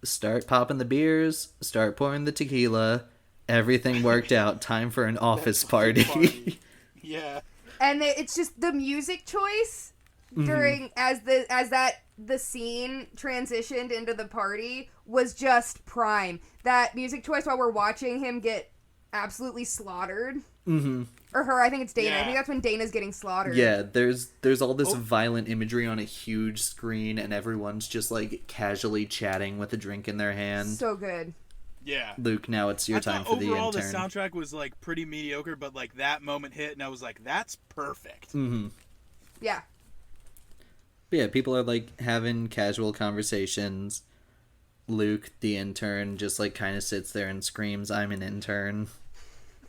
Start popping the beers, start pouring the tequila, everything worked out, time for an office party. Yeah. And it's just the music choice during as the scene transitioned into the party was just prime. That music choice while we're watching him get absolutely slaughtered. Mm-hmm. Or her, I think it's Dana. Yeah. I think that's when Dana's getting slaughtered. Yeah, there's all this violent imagery on a huge screen, and everyone's just like casually chatting with a drink in their hand. So good. Yeah. Luke, now it's your time for the intern. Overall, the soundtrack was like pretty mediocre, but like that moment hit, and I was like, that's perfect. Mm-hmm. Yeah. But yeah, people are like having casual conversations. Luke, the intern, just like kind of sits there and screams, "I'm an intern."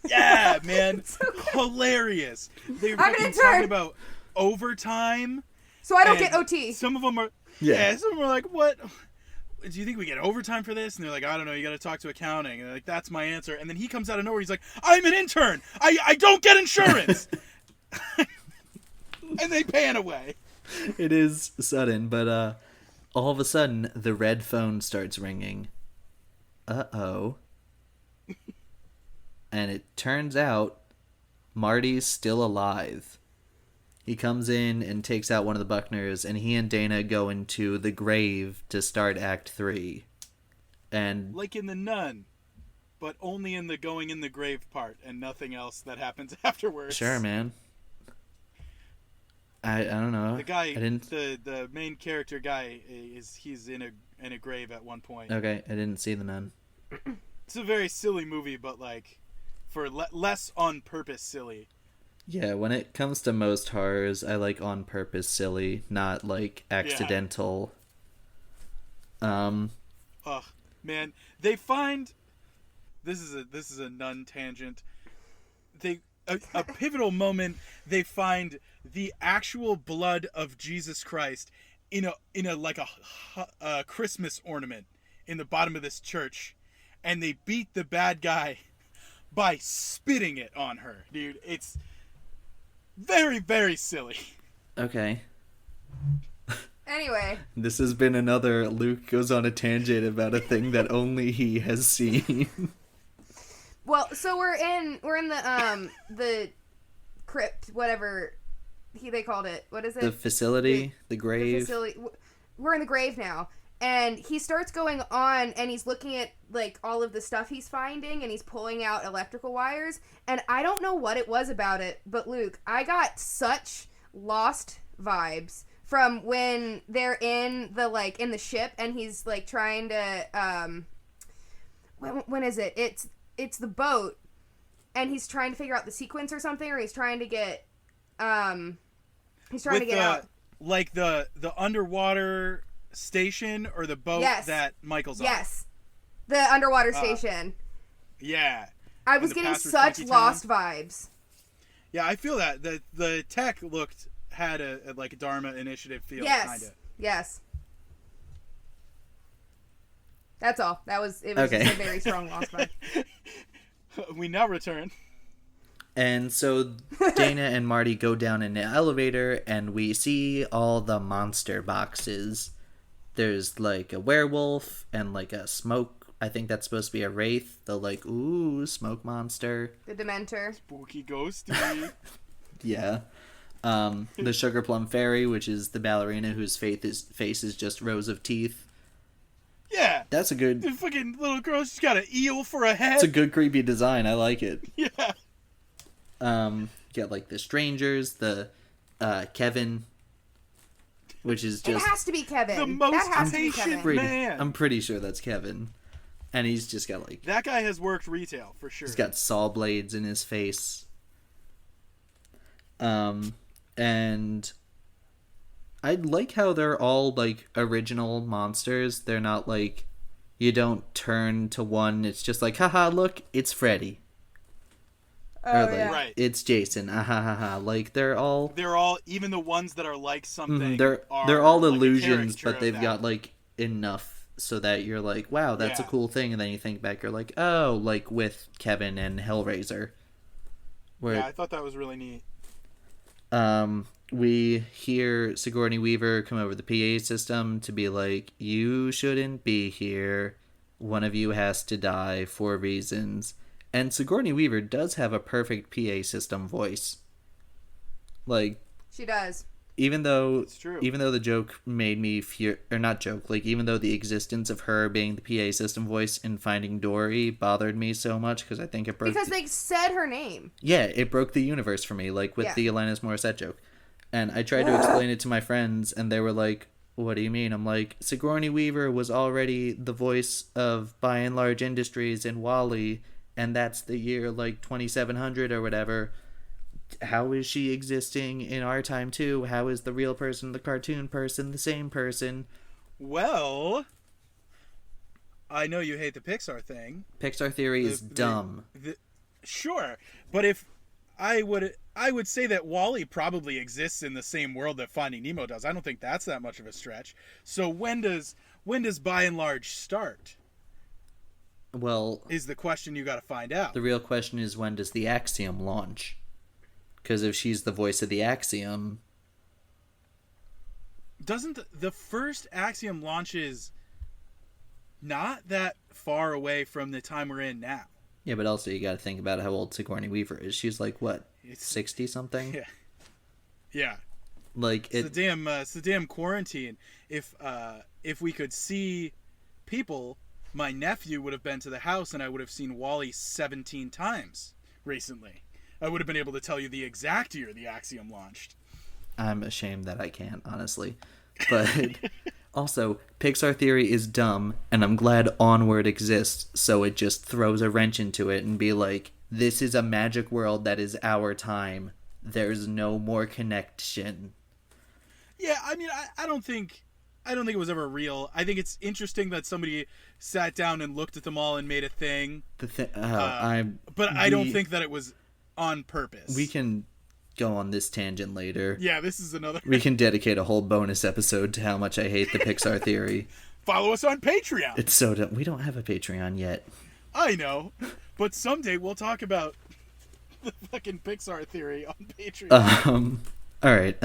Yeah, man. Hilarious. They were talking about overtime. So I don't get OT. Some of them are... Yeah, some of them are like, what... Do you think we get overtime for this? And they're like, I don't know, you gotta talk to accounting. And they're like, that's my answer. And then he comes out of nowhere, he's like, I'm an intern! I don't get insurance! And they pan away. It is sudden, but all of a sudden, the red phone starts ringing. Uh-oh. And it turns out Marty's still alive. He comes in and takes out one of the Buckners, and he and Dana go into the grave to start Act 3. And like in The Nun, but only in the going in the grave part, and nothing else that happens afterwards. Sure, man. I don't know. The guy, the main character guy, he's in a grave at one point. Okay, I didn't see The Nun. It's a very silly movie, but like for less on purpose silly. Yeah, when it comes to most horrors, I like on purpose silly, not like accidental. Yeah. Man, they find this is a Nun tangent. A pivotal moment. They find the actual blood of Jesus Christ in a like a Christmas ornament in the bottom of this church, and they beat the bad guy by spitting it on her, dude. It's very, very silly. Okay. Anyway. This has been another Luke goes on a tangent about a thing that only he has seen. Well, so we're in the crypt, whatever they called it. What is it? The facility, the grave. The facility. We're in the grave now. And he starts going on, and he's looking at, like, all of the stuff he's finding, and he's pulling out electrical wires. And I don't know what it was about it, but, Luke, I got such Lost vibes from when they're in the ship, and he's, like, trying to, when is it? It's the boat, and he's trying to figure out the sequence or something, or he's trying to get, to get out. Like, the underwater station or the boat that Michael's on? Yes. The underwater station. Yeah. I was getting such Lost vibes. Yeah, I feel that. The tech had a like Dharma Initiative feel, yes. kind of. Yes. That's all. It was just a very strong loss vibe. We now return. And so Dana and Marty go down in the elevator, and we see all the monster boxes. There's, like, a werewolf and, like, a smoke. I think that's supposed to be a wraith. The, like, ooh, smoke monster. The Dementor. Spooky ghosty. Yeah. The Sugar Plum Fairy, which is the ballerina whose face is just rows of teeth. Yeah. That's a good... The fucking little girl, she's got an eel for a head. It's a good creepy design. I like it. Yeah. You got, like, the strangers, the Kevin, which is just... It has to be Kevin. The most patient man. I'm pretty sure that's Kevin. And he's just got, like... That guy has worked retail, for sure. He's got saw blades in his face. And I like how they're all, like, original monsters. They're not, like... You don't turn to one. It's just like, haha, look, it's Freddy. Oh, or like, yeah. Right. It's Jason. Ah, ha, ha, ha. Like, they're all, even the ones that are like something. they're are all like illusions, a but they've got, like, enough so that you're like, wow, that's a cool thing. And then you think back, you're like, oh, like with Kevin and Hellraiser. Yeah, I thought that was really neat. We hear Sigourney Weaver come over the PA system to be like, you shouldn't be here. One of you has to die for reasons. And Sigourney Weaver does have a perfect PA system voice. Like, she does. Even though it's true. Even though the joke made me not joke, like, even though the existence of her being the PA system voice in Finding Dory bothered me so much, because I think it broke... Because they said her name. Yeah, it broke the universe for me, like with the Alanis Morissette joke. And I tried to explain it to my friends, and they were like, what do you mean? I'm like, Sigourney Weaver was already the voice of By and Large Industries in WALL-E, and that's the year, like, 2700 or whatever. How is she existing in our time, too? How is the real person, the cartoon person, the same person? Well, I know you hate the Pixar thing. Pixar theory is dumb. Sure, but if I would say that WALL-E probably exists in the same world that Finding Nemo does. I don't think that's that much of a stretch. So when does By and Large start? Well, is the question you got to find out. The real question is, when does the AXIOM launch? Because if she's the voice of the AXIOM... Doesn't the first AXIOM launches not that far away from the time we're in now? Yeah, but also you got to think about how old Sigourney Weaver is. She's like, what, 60-something? Yeah. Yeah. Like, it's the damn quarantine. If we could see people, my nephew would have been to the house and I would have seen WALL-E 17 times recently. I would have been able to tell you the exact year the AXIOM launched. I'm ashamed that I can't, honestly. But also, Pixar theory is dumb, and I'm glad Onward exists, so it just throws a wrench into it and be like, this is a magic world that is our time. There's no more connection. Yeah, I mean, I don't think it was ever real. I think it's interesting that somebody sat down and looked at them all and made a thing. But I don't think that it was on purpose. We can go on this tangent later. Yeah, this is another... We can dedicate a whole bonus episode to how much I hate the Pixar theory. Follow us on Patreon. It's so dumb. We don't have a Patreon yet. I know, but someday we'll talk about the fucking Pixar theory on Patreon. All right.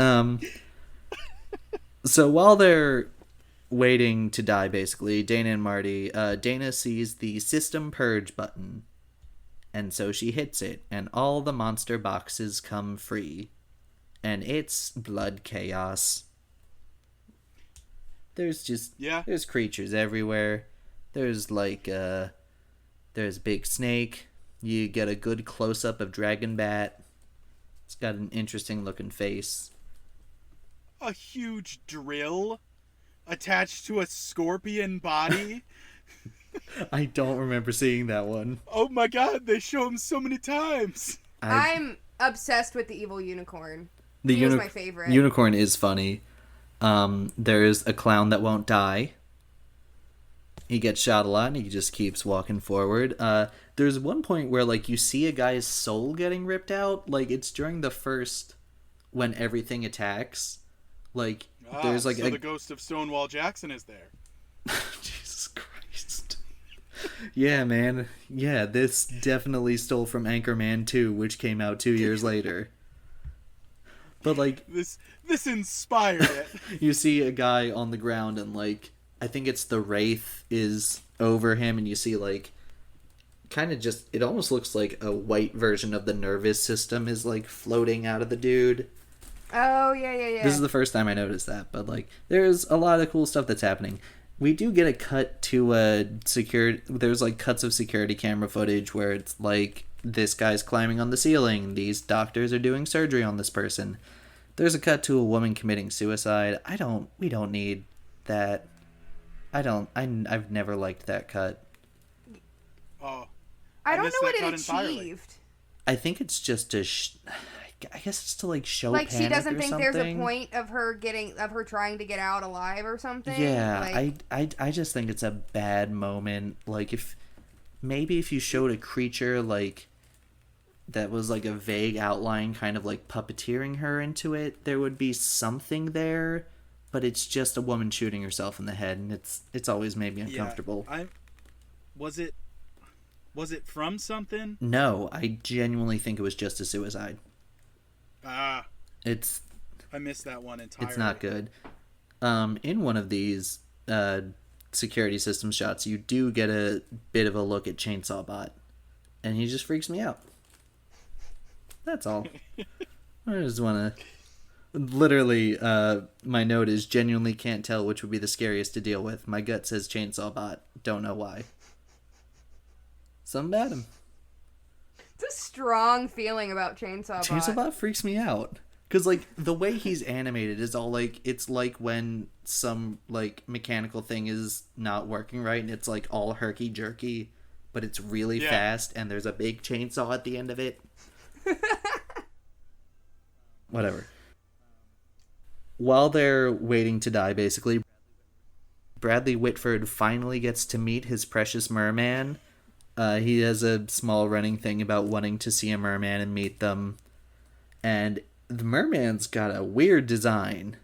So while they're waiting to die, basically, Dana and Marty, Dana sees the System Purge button. And so she hits it, and all the monster boxes come free. And it's blood chaos. There's there's creatures everywhere. There's like, there's Big Snake. You get a good close-up of Dragon Bat. It's got an interesting looking face. A huge drill attached to a scorpion body. I don't remember seeing that one. Oh my god, they show him so many times. I'm obsessed with the evil unicorn. He was my favorite. Unicorn is funny. There's a clown that won't die. He gets shot a lot and he just keeps walking forward. There's one point where, like, you see a guy's soul getting ripped out. Like, it's during the first, when everything attacks. Like, there's like so the ghost of Stonewall Jackson is there. Jesus Christ. Yeah, man. Yeah, this definitely stole from Anchorman 2, which came out 2 years later. But, like... This inspired it. You see a guy on the ground and, like, I think it's the Wraith is over him, and you see, like, kind of just... It almost looks like a white version of the nervous system is, like, floating out of the dude. Oh, yeah. This is the first time I noticed that, but, like, there's a lot of cool stuff that's happening. We do get a cut to there's, like, cuts of security camera footage where it's, like, this guy's climbing on the ceiling. These doctors are doing surgery on this person. There's a cut to a woman committing suicide. We don't need that. I've never liked that cut. Oh. I don't know what it entirely. achieved. I think it's just I guess it's to, like, show like panic she doesn't or think something. there's a point of her trying to get out alive or something. Yeah, like... I just think it's a bad moment. Like, if you showed a creature, like, that was, like, a vague outline, kind of, like, puppeteering her into it, there would be something there, but it's just a woman shooting herself in the head, and it's always made me uncomfortable. Yeah, was it from something? No, I genuinely think it was just a suicide. I missed that one entirely. It's not good. In one of these security system shots, you do get a bit of a look at Chainsaw Bot, and he just freaks me out. That's all. I just want to... Literally, my note is genuinely can't tell which would be the scariest to deal with. My gut says Chainsaw Bot. Don't know why. Something about him. It's a strong feeling about Chainsaw Bot. Chainsaw Bot freaks me out. Because, like, the way he's animated is all, like, it's like when some, like, mechanical thing is not working right, and it's, like, all herky-jerky, but it's really fast, and there's a big chainsaw at the end of it. Whatever. While they're waiting to die, basically, Bradley Whitford finally gets to meet his precious merman. He has a small running thing about wanting to see a merman and meet them. And the merman's got a weird design.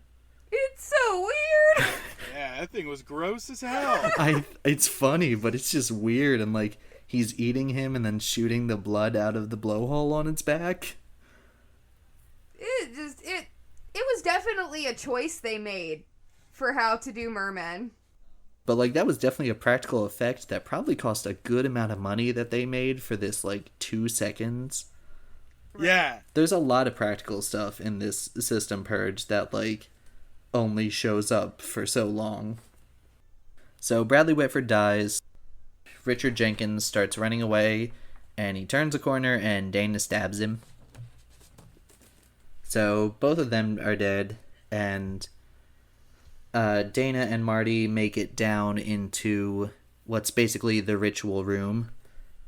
It's so weird! Yeah, that thing was gross as hell. It's funny, but it's just weird. And, like, he's eating him and then shooting the blood out of the blowhole on its back. It was definitely a choice they made for how to do mermen. But, like, that was definitely a practical effect that probably cost a good amount of money that they made for this, like, 2 seconds. Yeah. There's a lot of practical stuff in this system purge that, like, only shows up for so long. So Bradley Whitford dies. Richard Jenkins starts running away, and he turns a corner, and Dana stabs him. So both of them are dead, and Dana and Marty make it down into what's basically the ritual room,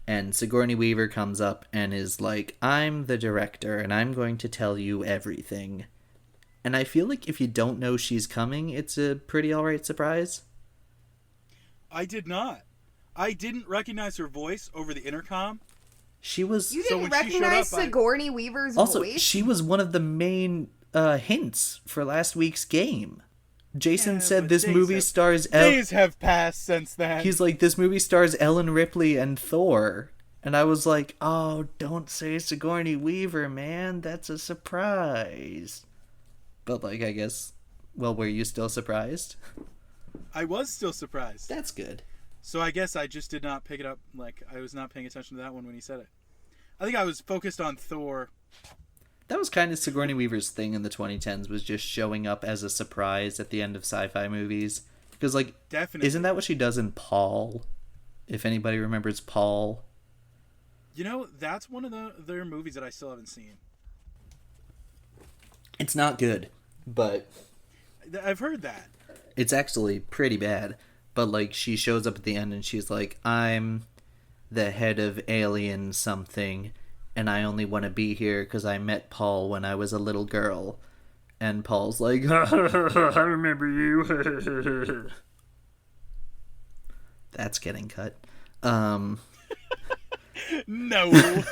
and Sigourney Weaver comes up and is like, I'm the director, and I'm going to tell you everything. And I feel like if you don't know she's coming, it's a pretty alright surprise. I did not. I didn't recognize her voice over the intercom. She was... You didn't recognize Sigourney Weaver's voice? Also, she was one of the main hints for last week's game. Jason said this movie stars... Days have passed since then. He's like, this movie stars Ellen Ripley and Thor. And I was like, oh, don't say Sigourney Weaver, man. That's a surprise. But, like, I guess... Well, were you still surprised? I was still surprised. That's good. So I guess I just did not pick it up. Like, I was not paying attention to that one when he said it. I think I was focused on Thor. That was kind of Sigourney Weaver's thing in the 2010s, was just showing up as a surprise at the end of sci-fi movies. Because, like, definitely. Isn't that what she does in Paul? If anybody remembers Paul. You know, that's one of their movies that I still haven't seen. It's not good, but... I've heard that. It's actually pretty bad. But, like, she shows up at the end and she's like, I'm the head of Alien something, and I only want to be here because I met Paul when I was a little girl. And Paul's like, I remember you. That's getting cut. No.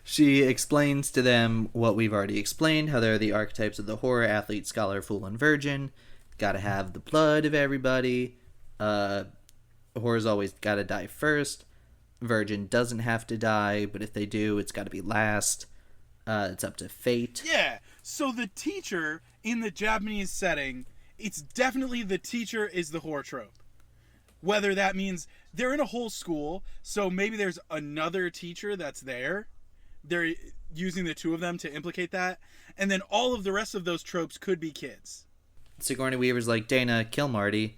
She explains to them what we've already explained, how they're the archetypes of the horror, athlete, scholar, fool, and virgin. Gotta have the blood of everybody. Horror's always gotta die first. virgin doesn't have to die, but if they do, it's got to be last. It's up to fate. Yeah. So the teacher in the Japanese setting, it's definitely the teacher is the whore trope. Whether that means they're in a whole school, so maybe there's another teacher that's there. They're using the two of them to implicate that. And then all of the rest of those tropes could be kids. Sigourney Weaver's like, Dana, kill Marty.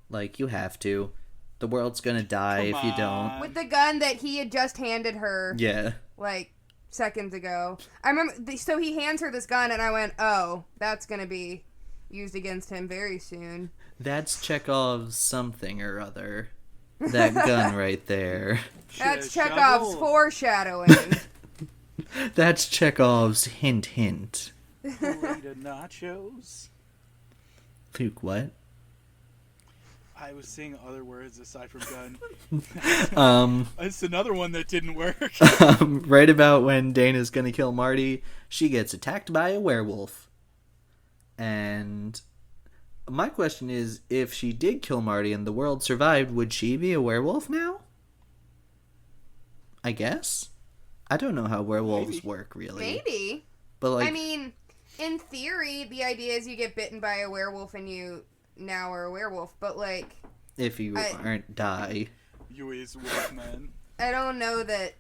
Like, you have to. The world's gonna die if you don't. With the gun that he had just handed her. Yeah. Like, seconds ago. I remember, so he hands her this gun, and I went, oh, that's gonna be used against him very soon. That's Chekov's something or other. That gun right there. That's Chekov's foreshadowing. That's Chekhov's hint. Burrito nachos. Luke, what? I was saying other words aside from gun. It's another one that didn't work. Right about when Dana's gonna kill Marty, she gets attacked by a werewolf. And my question is, if she did kill Marty and the world survived, would she be a werewolf now? I guess. I don't know how werewolves work, really. Maybe. But like, I mean, in theory, the idea is you get bitten by a werewolf and you now are a werewolf. But like, if you aren't die. You is wolfman. I don't know that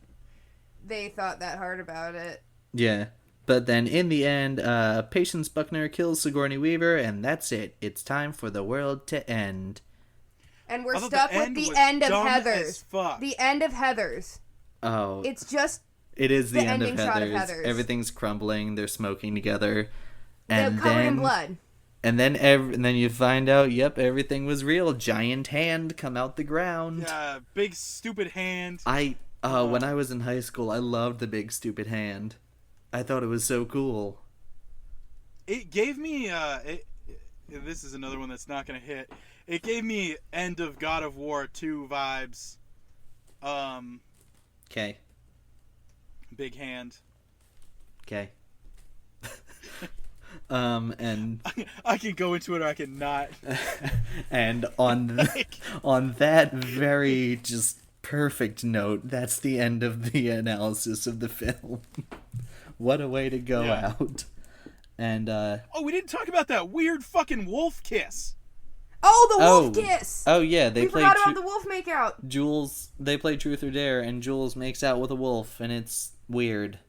they thought that hard about it. Yeah. But then in the end, Patience Buckner kills Sigourney Weaver, and that's it. It's time for the world to end. And we're stuck with the end of Heathers. The end of Heathers. Oh. It's just... It is the end of Heathers. Everything's crumbling. They're smoking together. They're covered in blood. And then you find out, yep, everything was real. Giant hand come out the ground. Yeah, big stupid hand. When I was in high school, I loved the big stupid hand. I thought it was so cool. It gave me, this is another one that's not going to hit. It gave me end of God of War 2 vibes. Okay. Big hand. Okay. And I can go into it or I can not. And on that very just perfect note, that's the end of the analysis of the film. What a way to go out. And we didn't talk about that weird fucking wolf kiss. Oh, the wolf kiss. Oh yeah, we forgot about the wolf makeout. Jules, they play Truth or Dare, and Jules makes out with a wolf, and it's weird.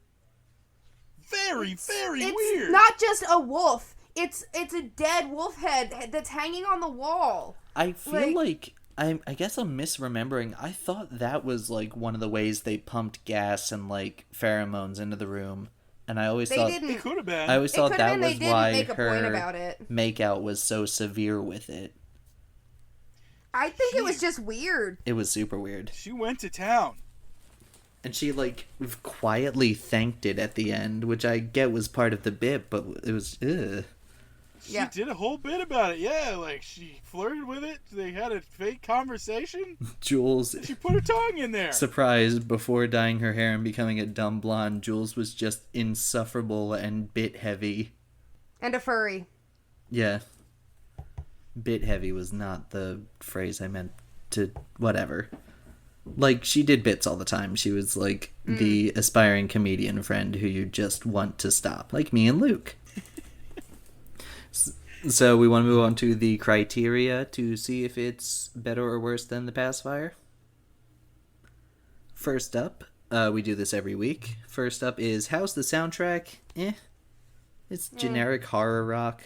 Very weird. It's not just a wolf. It's a dead wolf head that's hanging on the wall. I feel like I guess I'm misremembering. I thought that was like one of the ways they pumped gas and like pheromones into the room, and I always thought it could have been. I always thought that was why her makeout was so severe with it. I think it was just weird. It was super weird. She went to town. And she, like, quietly thanked it at the end, which I get was part of the bit, but it was, ugh. She did a whole bit about it, yeah. Like, she flirted with it. They had a fake conversation. Jules... She put her tongue in there. Surprised, before dyeing her hair and becoming a dumb blonde, Jules was just insufferable and bit heavy. And a furry. Yeah. Bit heavy was not the phrase I meant to... whatever. Like, she did bits all the time. She was, like, the aspiring comedian friend who you just want to stop. Like me and Luke. So, we want to move on to the criteria to see if it's better or worse than The Pacifier. First up, we do this every week. First up is, how's the soundtrack? It's generic horror rock.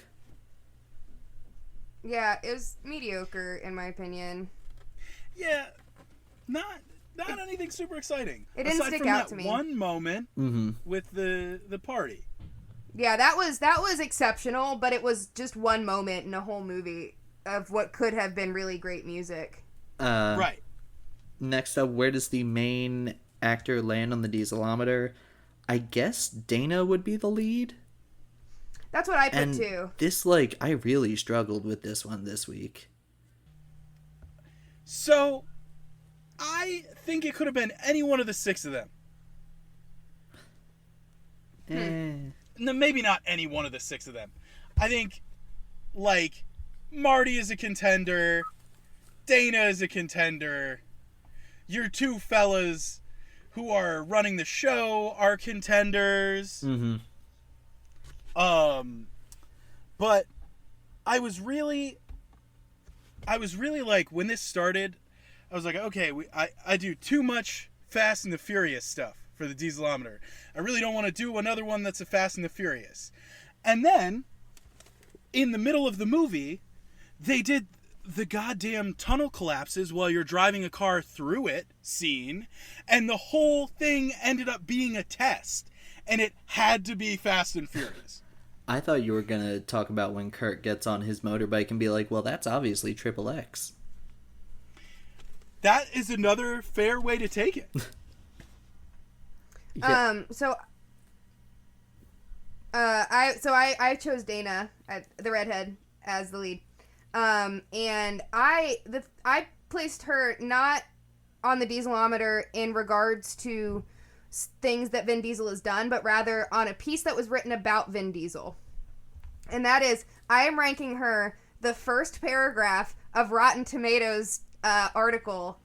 Yeah, it was mediocre, in my opinion. Yeah. Not anything super exciting. It didn't stick out to me. One moment with the party. Yeah, that was exceptional, but it was just one moment in a whole movie of what could have been really great music. Right. Next up, where does the main actor land on the dieselometer? I guess Dana would be the lead. That's what I put too. This, like, I really struggled with this one this week. So, I think it could have been any one of the six of them. No, maybe not any one of the six of them. I think, like, Marty is a contender. Dana is a contender. your two fellas who are running the show are contenders. Mm-hmm. But I was really like, when this started, I was like, okay, I do too much Fast and the Furious stuff for the Dieselometer. I really don't want to do another one that's a Fast and the Furious. And then, in the middle of the movie, they did the goddamn tunnel collapses while you're driving a car through it scene, and the whole thing ended up being a test, and it had to be Fast and Furious. I thought you were going to talk about when Kurt gets on his motorbike and be like, well, that's obviously Triple X. That is another fair way to take it. Yeah. I chose Dana, the redhead, as the lead. And I placed her not on the Dieselometer in regards to things that Vin Diesel has done, but rather on a piece that was written about Vin Diesel. And that is, I am ranking her the first paragraph of Rotten Tomatoes article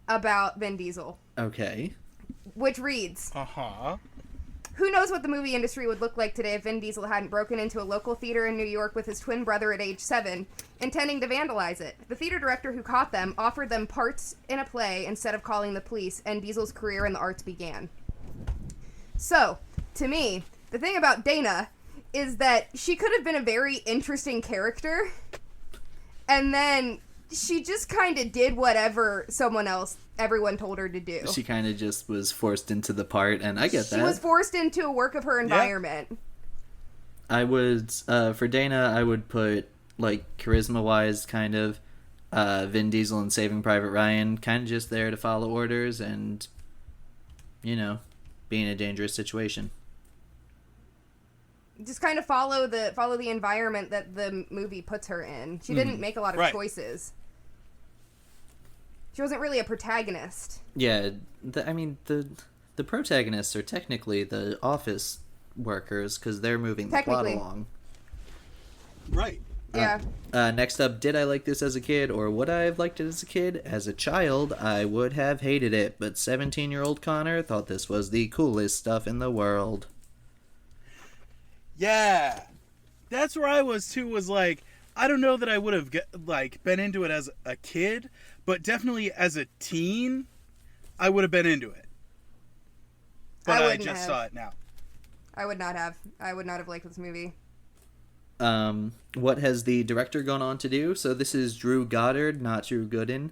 about Vin Diesel. Okay. Which reads, Uh-huh. Who knows what the movie industry would look like today if Vin Diesel hadn't broken into a local theater in New York with his twin brother at age 7, intending to vandalize it. The theater director who caught them offered them parts in a play instead of calling the police, and Diesel's career in the arts began. So, to me, the thing about Dana is that she could have been a very interesting character, and then she just kind of did whatever everyone told her to do. She kind of just was forced into the part, and I get that. She was forced into a work of her environment. Yep. I would, for Dana, I would put, like, charisma-wise, kind of, Vin Diesel and Saving Private Ryan, kind of just there to follow orders and, you know, be in a dangerous situation. Just kind of follow the environment that the movie puts her in. She didn't make a lot of choices. She wasn't really a protagonist. Yeah, the protagonists are technically the office workers because they're moving the plot along. Right. Yeah. Next up, did I like this as a kid, or would I have liked it as a kid? As a child, I would have hated it, but 17-year-old Connor thought this was the coolest stuff in the world. Yeah. That's where I was, too, was like, I don't know that I would have been into it as a kid, but definitely as a teen, I would have been into it. But I just saw it now. I would not have. I would not have liked this movie. What has the director gone on to do? So this is Drew Goddard, not Drew Gooden,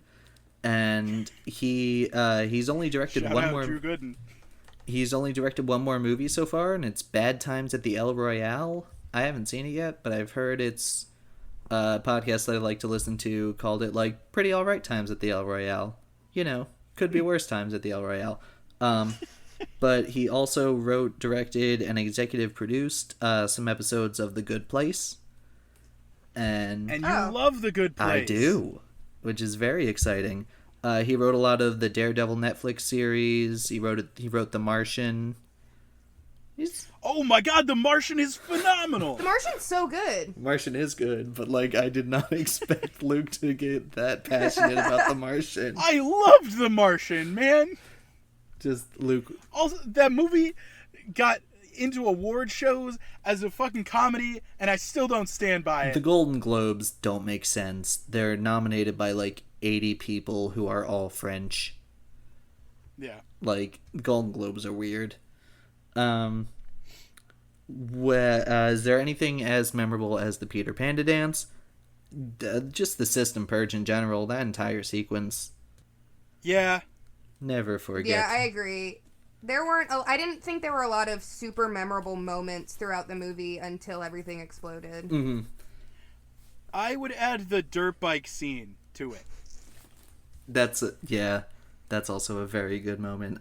and he's only directed Drew Gooden. He's only directed one more movie so far, and it's Bad Times at the El Royale. I haven't seen it yet, but I've heard it's a podcast that I like to listen to called it, like, Pretty Alright Times at the El Royale. You know, could be worse times at the El Royale. But he also wrote, directed, and executive produced some episodes of The Good Place. And you love The Good Place. I do, which is very exciting. He wrote a lot of the Daredevil Netflix series. He wrote The Martian. Oh my god, The Martian is phenomenal! The Martian's so good. Martian is good, but, like, I did not expect Luke to get that passionate about The Martian. I loved The Martian, man! Just Luke. Also, that movie got into award shows as a fucking comedy, and I still don't stand by it. The Golden Globes don't make sense. They're nominated by, like, 80 people who are all French. Yeah. Like, Golden Globes are weird. Is there anything as memorable as the Peter Panda dance? Just the System Purge in general, that entire sequence. Yeah. Never forget. Yeah, I agree. I didn't think there were a lot of super memorable moments throughout the movie until everything exploded. Mm-hmm. I would add the dirt bike scene to it. That's also a very good moment.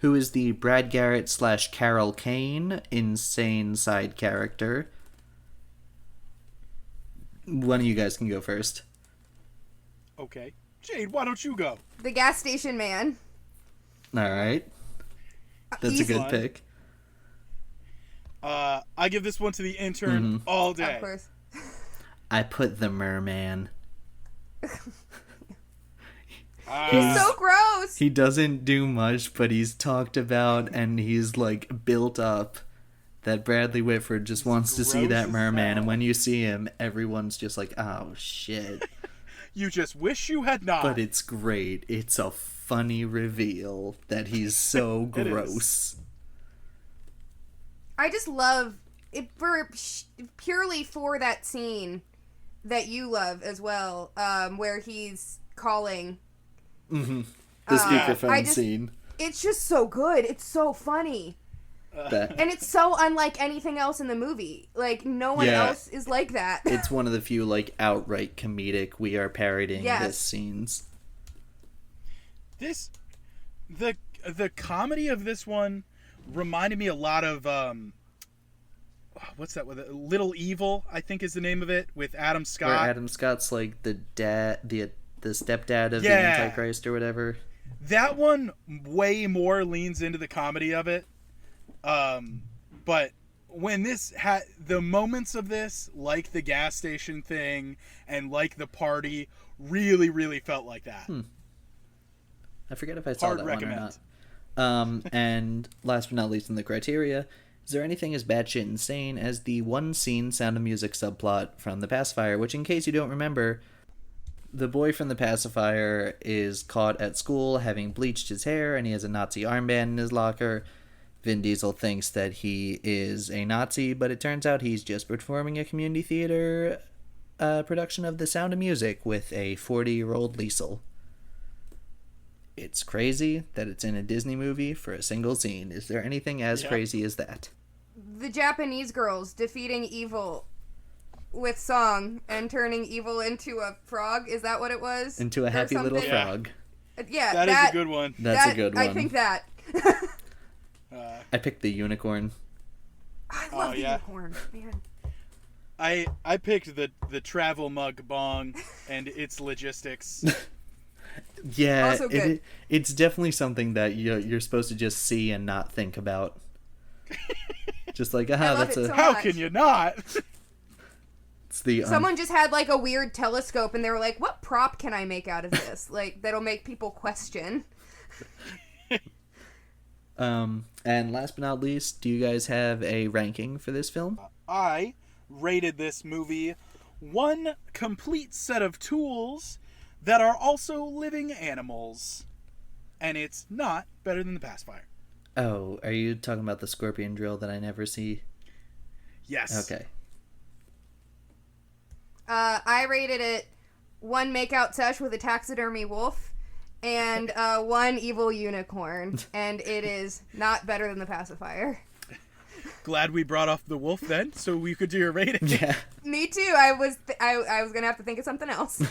Who is the Brad Garrett / Carol Kane insane side character? One of you guys can go first. Okay. Jade, why don't you go? The gas station man. All right. That's a good pick. I give this one to the intern all day. Of course. He's so gross. He doesn't do much, but he's talked about and he's like built up that Bradley Whitford just wants to see that merman, and when you see him, everyone's just like, oh shit. You just wish you had not. But it's great. It's a funny reveal that he's so gross. I just love it purely for that scene that you love as well, where he's calling. Mm-hmm. The speakerphone scene. It's just so good. It's so funny. And it's so unlike anything else in the movie. Like, no one else is like that. It's one of the few, like, outright comedic, we are parodying this scenes. The comedy of this one reminded me a lot of, what's that with it? Little Evil, I think is the name of it, with Adam Scott. Where Adam Scott's, like, the stepdad of the Antichrist or whatever. That one way more leans into the comedy of it. But when the moments of this, like the gas station thing and like the party, really, really felt like that. I forget if I saw that one or not. And last but not least in the criteria, is there anything as batshit insane as the one scene Sound of Music subplot from The Pacifier, which, in case you don't remember, the boy from The Pacifier is caught at school having bleached his hair and he has a Nazi armband in his locker. Vin Diesel thinks that he is a Nazi, but it turns out he's just performing a community theater production of The Sound of Music with a 40-year-old Liesel. It's crazy that it's in a Disney movie for a single scene. Is there anything as crazy as that? The Japanese girls defeating evil with song and turning evil into a frog. Is that what it was? Into a happy little frog. Yeah, that is a good one. That's a good one. I think that. I picked the unicorn. I love the unicorn, man. I picked the travel mug bong and its logistics. Yeah, it's definitely something that you're supposed to just see and not think about. Just like, that's a... How can you not? It's the someone just had like a weird telescope and they were like, what prop can I make out of this? Like, that'll make people question. And last but not least, do you guys have a ranking for this film? I rated this movie one complete set of tools that are also living animals. And it's not better than The Pacifier. Oh, are you talking about the scorpion drill that I never see? Yes. Okay. I rated it one makeout sesh with a taxidermy wolf and one evil unicorn, and it is not better than The Pacifier. Glad we brought off the wolf then, so we could do your rating. Yeah. Me too. I was gonna have to think of something else.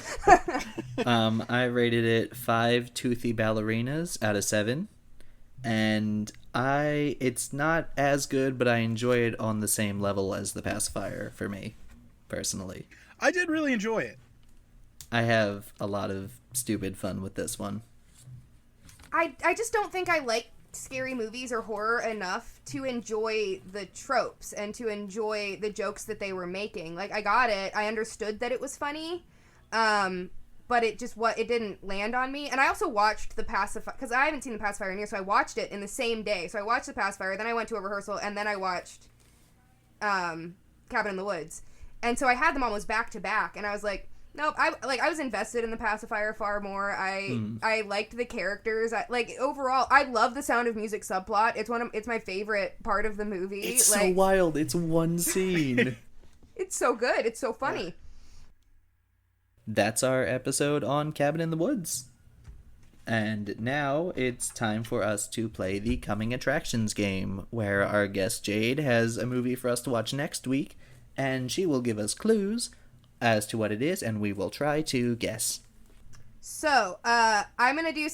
I rated it 5 toothy ballerinas out of 7, and it's not as good, but I enjoy it on the same level as The Pacifier for me, personally. I did really enjoy it. I have a lot of stupid fun with this one. I just don't think I like scary movies or horror enough to enjoy the tropes and to enjoy the jokes that they were making. Like, I got it. I understood that it was funny. But it didn't land on me. And I also watched The Pacifier, because I haven't seen The Pacifier in years, so I watched it in the same day. So I watched The Pacifier, then I went to a rehearsal, and then I watched Cabin in the Woods. And so I had them almost back to back, and I was like, nope. I was invested in The Pacifier far more. I liked the characters. Overall, I love the Sound of Music subplot. It's my favorite part of the movie. It's so wild. It's one scene. It's so good. It's so funny. That's our episode on Cabin in the Woods. And now it's time for us to play the Coming Attractions game, where our guest Jade has a movie for us to watch next week, and she will give us clues as to what it is, and we will try to guess. So, I'm going to do a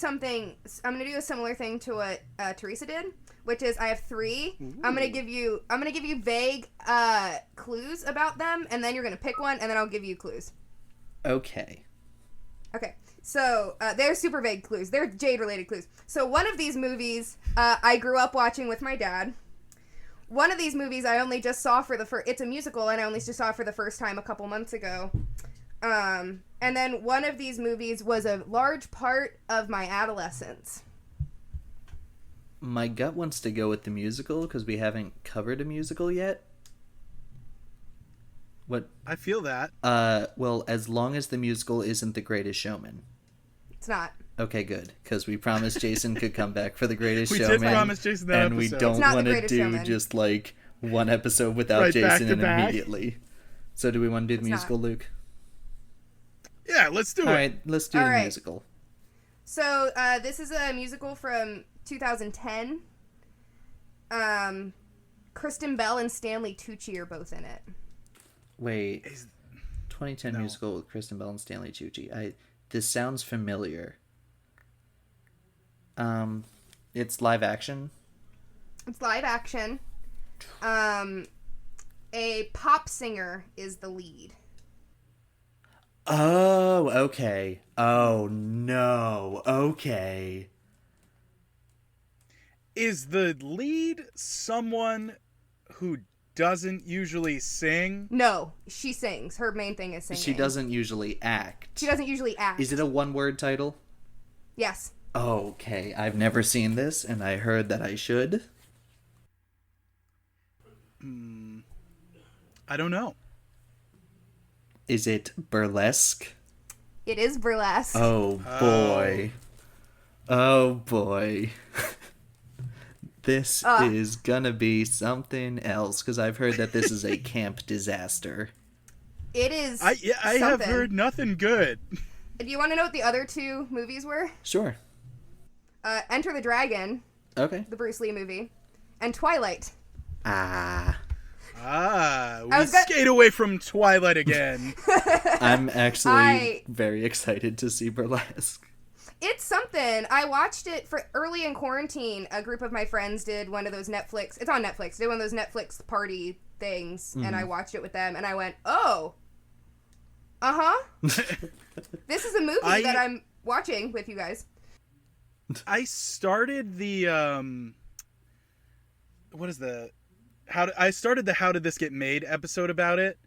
similar thing to what Teresa did, which is I have 3. Ooh. I'm going to give you vague clues about them, and then you're going to pick one, and then I'll give you clues. Okay. So, they're super vague clues. They're Jade-related clues. So, one of these movies, I grew up watching with my dad. One of these movies I only just saw it's a musical, and I only just saw it for the first time a couple months ago. And And then one of these movies was a large part of my adolescence. My gut wants to go with the musical because we haven't covered a musical yet. What? I feel that. Well, as long as the musical isn't The Greatest Showman. It's not. Okay, good. Because we promised Jason could come back for The Greatest Showman. We did promise Jason that and episode. We don't want to do just like one episode without Jason and immediately. So do we want to do the musical, Luke? Yeah, let's do it. All right, let's do the musical. So this is a musical from 2010. Kristen Bell and Stanley Tucci are both in it. Wait, 2010 musical with Kristen Bell and Stanley Tucci. This sounds familiar. It's live action. It's live action. A pop singer is the lead. Oh, okay. Oh, no. Okay. Is the lead someone who doesn't usually sing? No, she sings. Her main thing is singing. She doesn't usually act. She doesn't usually act. Is it a one-word title? Yes. Okay, I've never seen this, and I heard that I should. I don't know. Is it Burlesque? It is Burlesque. Oh, boy. Oh, boy. This is gonna be something else, because I've heard that this is a camp disaster. It is. I have heard nothing good. Do you want to know what the other two movies were? Sure. Enter the Dragon. Okay. The Bruce Lee movie. And Twilight. We skate away from Twilight again. I'm actually very excited to see Burlesque. It's something. I watched it for early in quarantine. A group of my friends did one of those Netflix. It's on Netflix. Did one of those Netflix party things, and I watched it with them, and I went, "Oh, this is a movie that I'm watching with you guys." I started the I started the How Did This Get Made episode about it,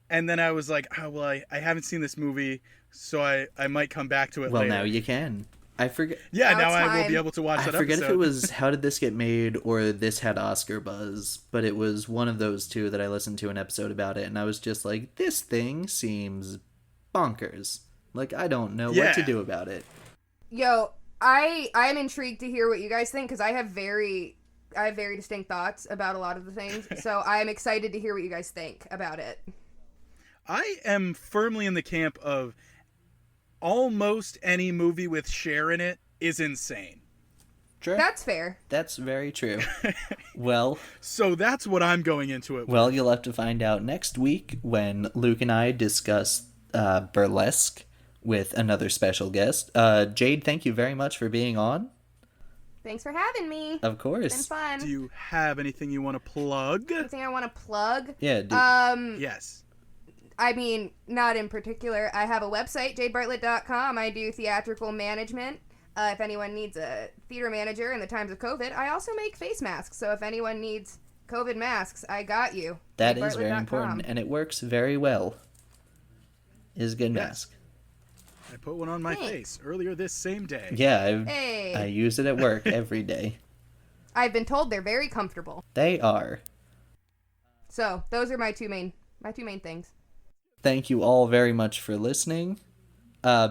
and then I was like, oh, well, I haven't seen this movie, so I might come back to it later. Well, now you can. I forget. Yeah, now I will be able to watch that episode. I forget if it was How Did This Get Made or This Had Oscar Buzz, but it was one of those two that I listened to an episode about it, and I was just like, this thing seems bonkers. Like, I don't know what to do about it. Yo, I am intrigued to hear what you guys think, because I have very distinct thoughts about a lot of the things, so I am excited to hear what you guys think about it. I am firmly in the camp of almost any movie with Cher in it is insane. True. That's fair. That's very true. Well, so that's what I'm going into it with. Well, you'll have to find out next week when Luke and I discuss Burlesque with another special guest. Jade, thank you very much for being on. Thanks for having me. Of course. It's been fun. Do you have anything you want to plug? Anything I want to plug? Yeah. Yes. I mean, not in particular. I have a website, jadebartlett.com. I do theatrical management. If anyone needs a theater manager in the times of COVID, I also make face masks. So if anyone needs COVID masks, I got you. That is very important, and it works very well. Is a good mask. I put one on my face earlier this same day. Yeah, I use it at work every day. I've been told they're very comfortable. They are. So those are my two main things. Thank you all very much for listening.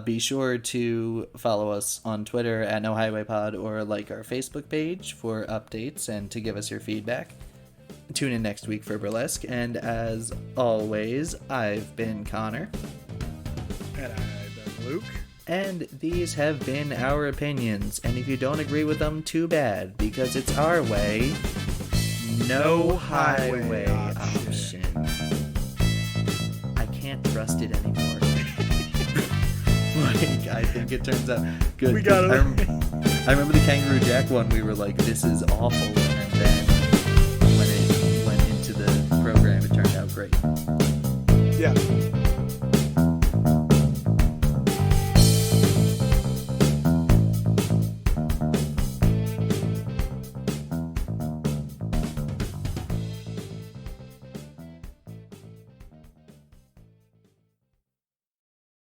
Be sure to follow us on Twitter at NoHighwayPod or like our Facebook page for updates and to give us your feedback. Tune in next week for Burlesque, and as always, I've been Connor. And I've been Luke. And these have been our opinions, and if you don't agree with them, too bad, because it's our way. No highway option. I can't trust it anymore. Like, I think it turns out good. We got it. I remember the Kangaroo Jack one, we were like, this is awful, and then when it went into the program, it turned out great. Yeah.